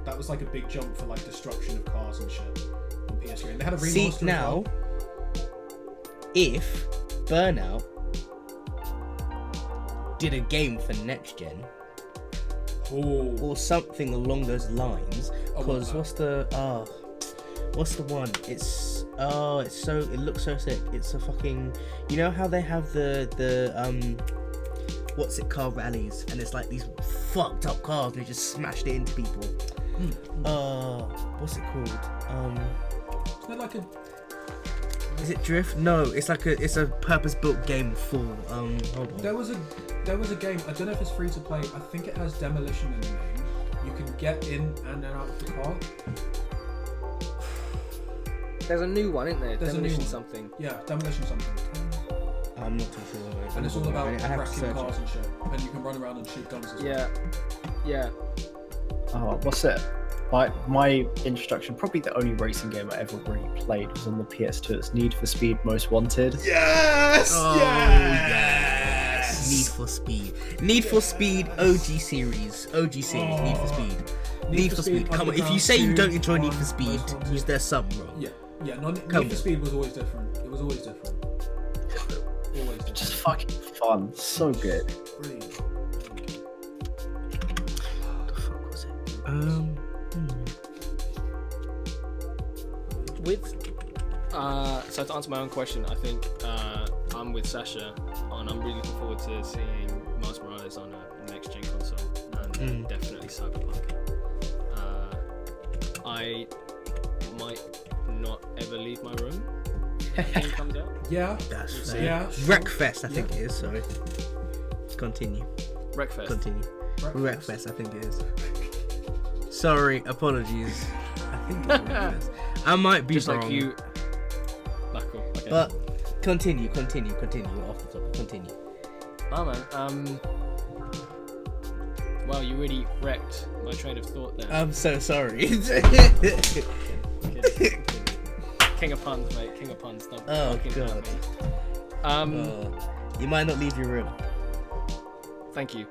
that was like a big jump for like destruction of cars and shit on PS3. And they had a remaster See as now, well. if Burnout did a game for next gen Oh, or something along those lines, I want because that. what's the What's the one? It's it looks so sick. It's a fucking, you know how they have the what's it, car rallies, and it's like these fucked up cars and they just smashed it into people. What's it called? Isn't it like a... Is it Drift? No, it's a purpose-built game for hold on. There was a game, I don't know if it's free to play, I think it has demolition in the name. You can get in and out of the car. There's a new one, isn't there? There's a new Demolition one. something. Yeah, demolition something. I'm not too sure. Mate. And it's all about I have to wrecking search cars it. and shit. And you can run around and shoot guns as well. Yeah. Oh, what's it? My introduction, probably the only racing game I ever really played, was on the PS2. It's Need for Speed Most Wanted. Yes! Oh, yes! Need for Speed. Need for Speed OG series. Need for Speed. Need for Speed. Come on, if you say you don't enjoy Need for Speed, there's something wrong. Yeah, no, Need for Speed was always different. It was always different. Always different. Just fucking fun. So good. Brilliant. What the fuck was it? So to answer my own question, I think I'm with Sasha, and I'm really looking forward to seeing Miles Morales on a next-gen console, and definitely Cyberpunk. I might not ever leave my room when it comes out. Yeah. That's We'll fair. see. Yeah. Wreckfest, I think it is. Sorry. Continue. Wreckfest. Continue. Wreckfest, I think it is. Sorry, apologies. I think it's Wreckfest. I might be Just wrong. like you. Nah, cool. Okay. But continue. We're off the topic. Continue. Oh man. Wow, you really wrecked my train of thought there. I'm so sorry. Kidding. King of puns, mate. King of puns. Don't Oh, fucking God. hurt me. You might not leave your room. Thank you.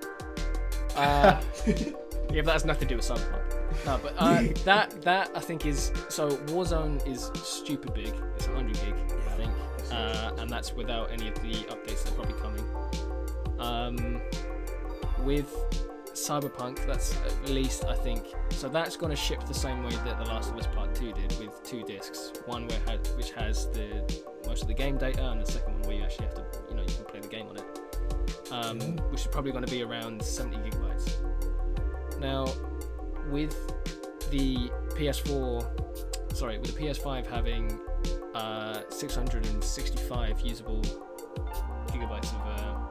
Yeah, but that has nothing to do with Cyberpunk. No, but that I think is, so Warzone is stupid big. It's 100 gig, I think, and that's without any of the updates that are probably coming. With Cyberpunk, that's at least, I think, so that's going to ship the same way that The Last of Us Part 2 did, with 2 discs. One which has most of the game data, and the second one where you actually have to, you can play the game on it. Which is probably going to be around 70 gigabytes. Now, with the PS5 having 665 usable gigabytes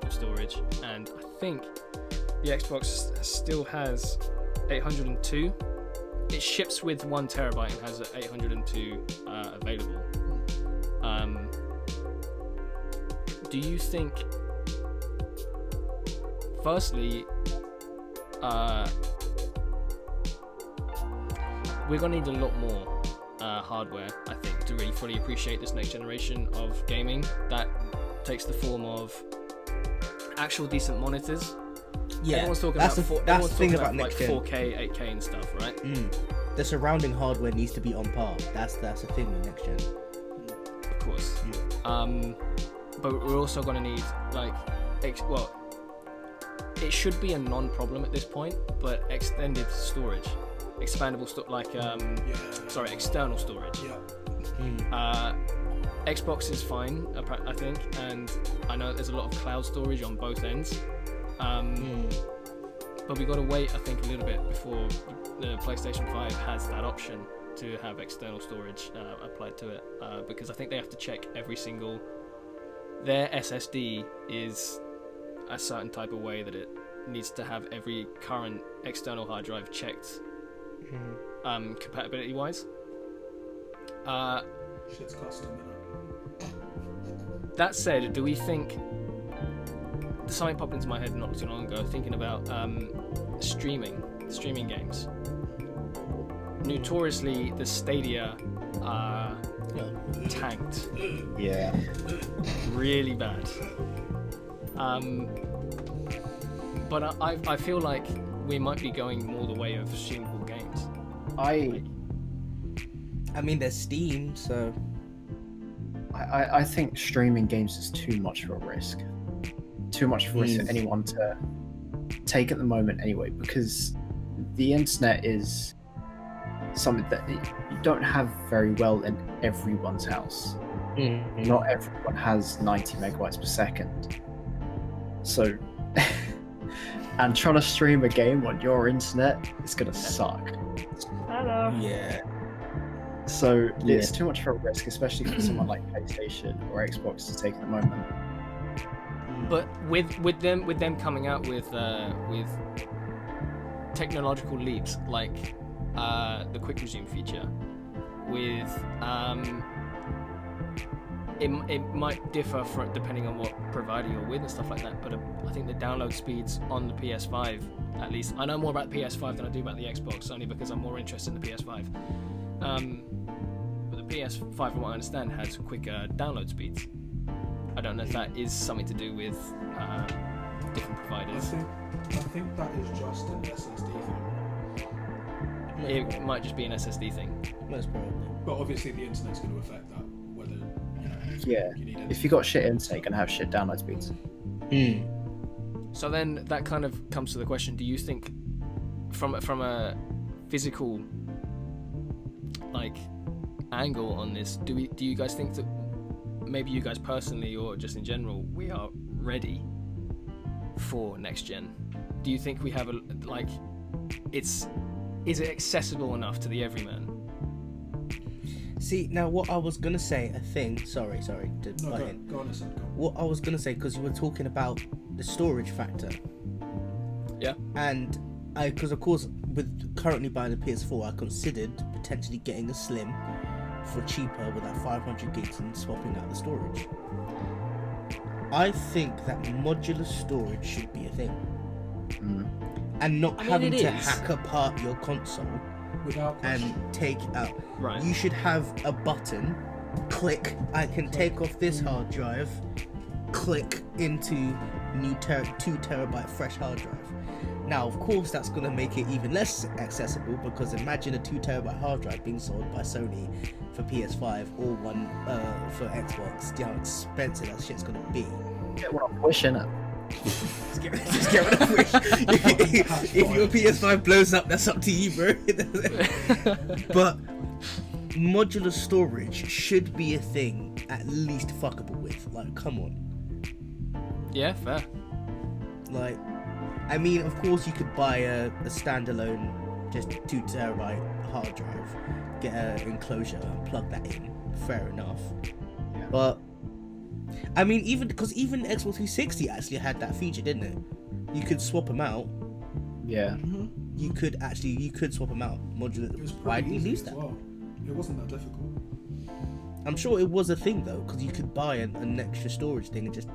of storage, and I think the Xbox still has 802. It ships with 1 terabyte and has 802 available. Do you think, firstly, we're going to need a lot more hardware, I think, to really fully appreciate this next generation of gaming that takes the form of actual decent monitors? Yeah, Everyone's talking that's about the thing about like next gen. 4K, 8K and stuff, right? The surrounding hardware needs to be on par. That's the thing with next gen. Of course. But we're also going to need it should be a non-problem at this point, but extended storage, expandable external storage. Xbox is fine, I think, and I know there's a lot of cloud storage on both ends. But we got to wait, I think, a little bit before the PlayStation 5 has that option to have external storage applied to it, because I think they have to check their SSD is a certain type of way that it needs to have every current external hard drive checked compatibility wise. Shit's custom, That said, do we think, something popped into my head not too long ago, thinking about streaming games. Notoriously, the Stadia tanked Yeah. really bad. But I feel like we might be going more the way of streamable games. I mean, there's Steam, so I think streaming games is too much of a risk. Too much for anyone to take at the moment anyway, because the internet is something that you don't have very well in everyone's house. Not everyone has 90 megabytes per second. So, and trying to stream a game on your internet is gonna suck. Hello. Yeah. So it's too much of a risk, especially for someone like PlayStation or Xbox to take at the moment. But with them coming out with technological leaps like the quick resume feature, with it might differ depending on what provider you're with and stuff like that. But I think the download speeds on the PS5, at least, I know more about the PS5 than I do about the Xbox, only because I'm more interested in the PS5. But the PS5, from what I understand, has quicker download speeds. I don't know if that is something to do with different providers. I think that is just an SSD thing. It might just be an SSD thing. Most probably. But obviously the internet's going to affect that, whether Yeah, you need if you got shit internet, you're gonna have shit download speeds. So then that kind of comes to the question: do you think, from a physical angle on this, do you guys think that maybe you guys personally or just in general we are ready for next gen? Do you think we have is it accessible enough to the everyman? See, now what I was gonna say, I think. Sorry to butt in. Go on a second. What I was gonna say, because you were talking about the storage factor. Yeah. And because of course, with currently buying the PS4, I considered potentially getting a Slim for cheaper with that 500 gigs and swapping out the storage. I think that modular storage should be a thing, and not having to hack apart your console Without question. and take it out. Right. You should have a button. Click. I can take off this hard drive. Click into new 2 terabyte fresh hard drive. Now, of course, that's going to make it even less accessible, because imagine a 2 terabyte hard drive being sold by Sony for PS5 or one for Xbox. Do you know how expensive that shit's going to be? Get what I'm wishing it. Just get rid of Wish. If your PS5 blows up, that's up to you, bro. But modular storage should be a thing at least fuckable with. Like, come on. Yeah, fair. Like, I mean, of course you could buy a standalone, just 2 terabyte hard drive, get an enclosure and plug that in. Fair enough. Yeah. But I mean, even Xbox 360 actually had that feature, didn't it? You could swap them out. Yeah. You could swap them out modular. It was Why pretty did you easy lose as that? well. It wasn't that difficult. I'm sure it was a thing though, because you could buy an extra storage thing and just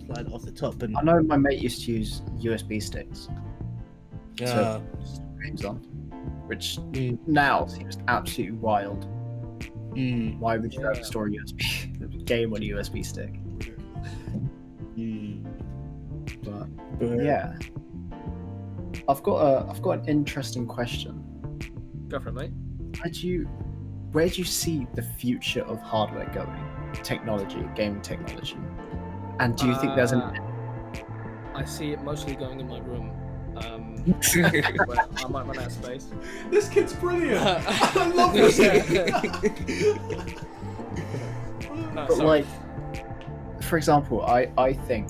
slide it off the top. And I know my mate used to use USB sticks yeah, to store games on, which now seems absolutely wild. Why would you ever store a USB game on a USB stick? But yeah, I've got an interesting question. Go for it, mate. Where do you see the future of hardware going? Technology, gaming technology, and do you think there's an? I see it mostly going in my room. Where I might run out of space. This kid's brilliant. I love this kid. No, But sorry. like, for example, I think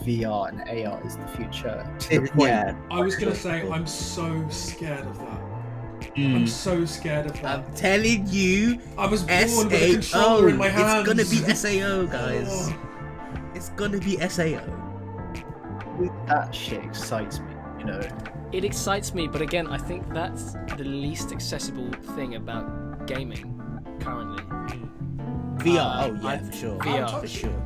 VR and AR is the future. To the point, yeah. I was gonna say I'm so scared of that. I'm so scared of that. I'm telling you, I was born with a controller in my hands. It's gonna be SAO, guys. Oh. It's gonna be SAO. that shit excites me. You know, It excites me, but again, I think that's the least accessible thing about gaming currently. VR, I- for sure. VR. For sure.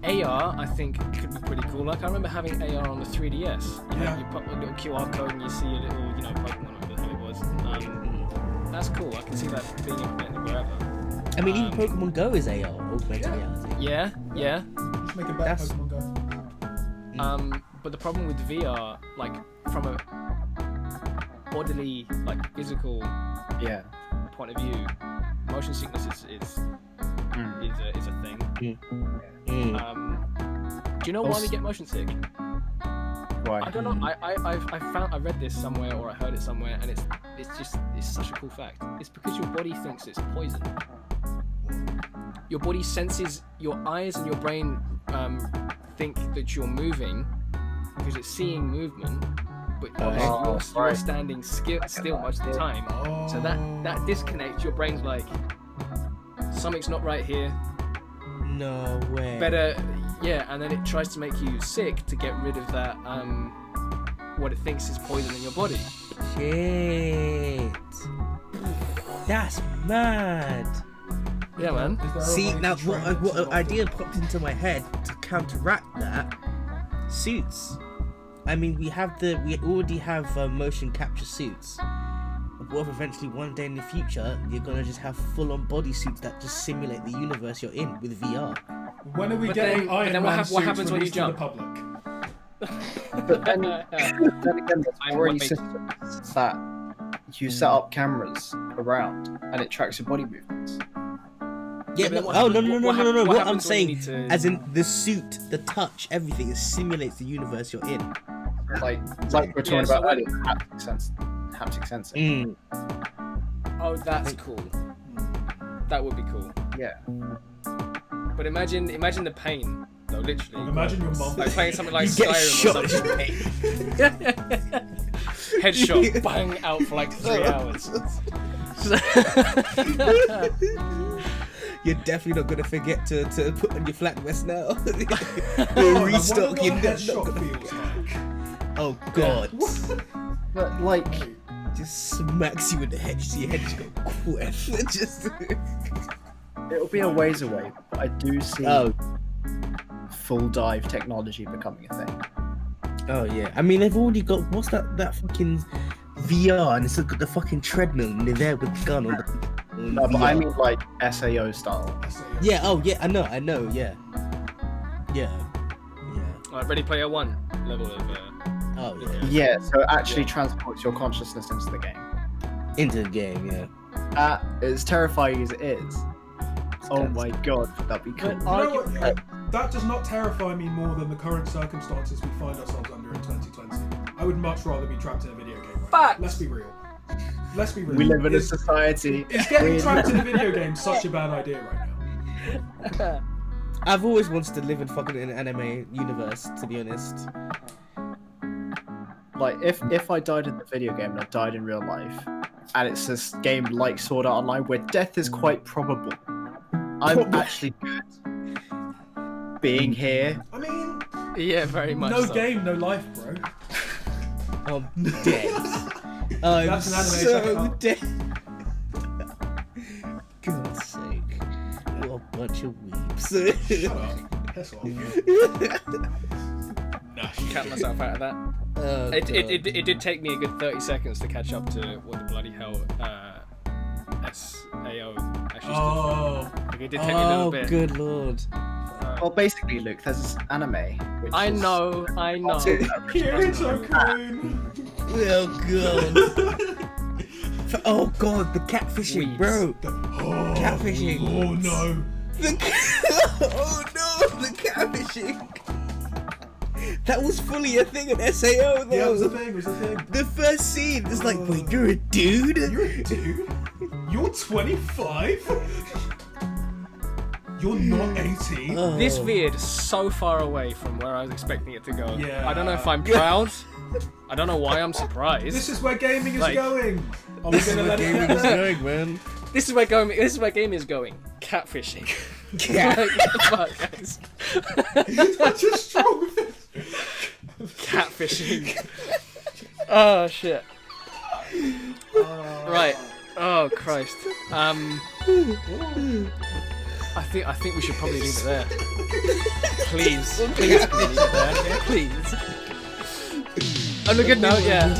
AR, I think, could be pretty cool. Like, I remember having AR on the 3DS. You know, Yeah. you pop a little QR code and you see a little, Pokemon or whatever it was. That's cool. I can see that being implemented wherever. I mean, even Pokemon Go is AR, augmented reality. Yeah. Let's make a bet. That's- Pokemon Go. But the problem with VR, like, from a bodily, physical yeah. point of view, motion sickness is a thing. Do you know why we get motion sick? Why? why. I don't know. I read this somewhere or I heard it somewhere, and it's such a cool fact. It's because your body thinks it's poison. Your body senses, your eyes and your brain think that you're moving because it's seeing movement, but obviously you're standing still most of the time. So that disconnects. Your brain's like, something's not right here. No way. Better, yeah, and then it tries to make you sick to get rid of that what it thinks is poison in your body. Shit. That's mad. Yeah, man. See, now what idea popped into my head to counteract that? Suits. I mean, we already have motion capture suits. What if eventually one day in the future you're gonna just have full-on bodysuits that just simulate the universe you're in with VR? When are we But getting then- Iron but then Man what suits happens when you released to the jump? public? But then again, there's I'm already waiting. systems that you set up cameras around and it tracks your body movements. Yeah, but then no, what oh happens- no. what What I'm happens when you saying, need to- as in the suit, the touch, everything, it simulates the universe you're in. Like we were talking so about when- earlier, haptic sensing. Oh, that's cool. That would be cool. Yeah. But imagine the pain, though, literally. Imagine your mum. Like playing something like You get Skyrim shot. or something. Headshot, bang, out for like 3 hours. You're definitely not gonna forget to put on your flak vest now. Oh, You'll I restock. wonder You're what not headshot gonna feels like. Oh god. But like, Just smacks you in the head. You see your head just go quiff. Just. it'll be a ways away, but I do see Oh. full dive technology becoming a thing. Oh yeah. I mean, they've already got what's that fucking VR, and it's got the fucking treadmill, and they're there with the gun on the. No, but I mean like SAO style. Yeah. Oh yeah. I know. Yeah. Yeah. Like Ready Player One level of. Oh yeah. Yeah, so it actually transports your consciousness into the game. Into the game. Yeah. As terrifying as it is, oh my god, would that be cool? You know what? Yeah, that does not terrify me more than the current circumstances we find ourselves under in 2020. I would much rather be trapped in a video game. Right Fact. now. Let's be real. Let's be real. We live in a Is society. getting trapped in a video game such a bad idea right now? I've always wanted to live in fucking an anime universe, to be honest. Like, if I died in the video game and I died in real life, and it's this game like Sword Art Online where death is quite probable, I'm actually good being here. I mean, Yeah, very much. no so. game, no life, bro. I'm dead. I'm That's an anime so second dead. God's sake. What a bunch of weeps. Shut up. Piss off. Cut myself out of that. Oh, It did take me a good 30 seconds to catch up to what the bloody hell SAO actually stood for. Oh, Like, it did take me a little Oh, bit. good lord. Well, basically, Luke, there's this anime. Which I is- know. Kirito Kun. Oh god. Oh god, the catfishing, Weeps. bro. Oh, Catfishing. Oh no. Oh no, the catfishing. That was fully a thing on SAO though. Yeah, it was a thing. It was a thing. The first scene is like, wait, you're a dude? You're a dude. You're 25. You're not 18. Oh. This veered so far away from where I was expecting it to go. Yeah. I don't know if I'm proud. I don't know why I'm surprised. This is where gaming is Like- going. Are we gonna let it Gaming go? is going, man. This is where gaming is going. Catfishing. Cat. Like, what the fuck, guys? Such a strong fist. Catfishing. Oh shit. Right. Oh Christ. I think we should probably leave it there. Please leave it there. Please. On a good note, yeah.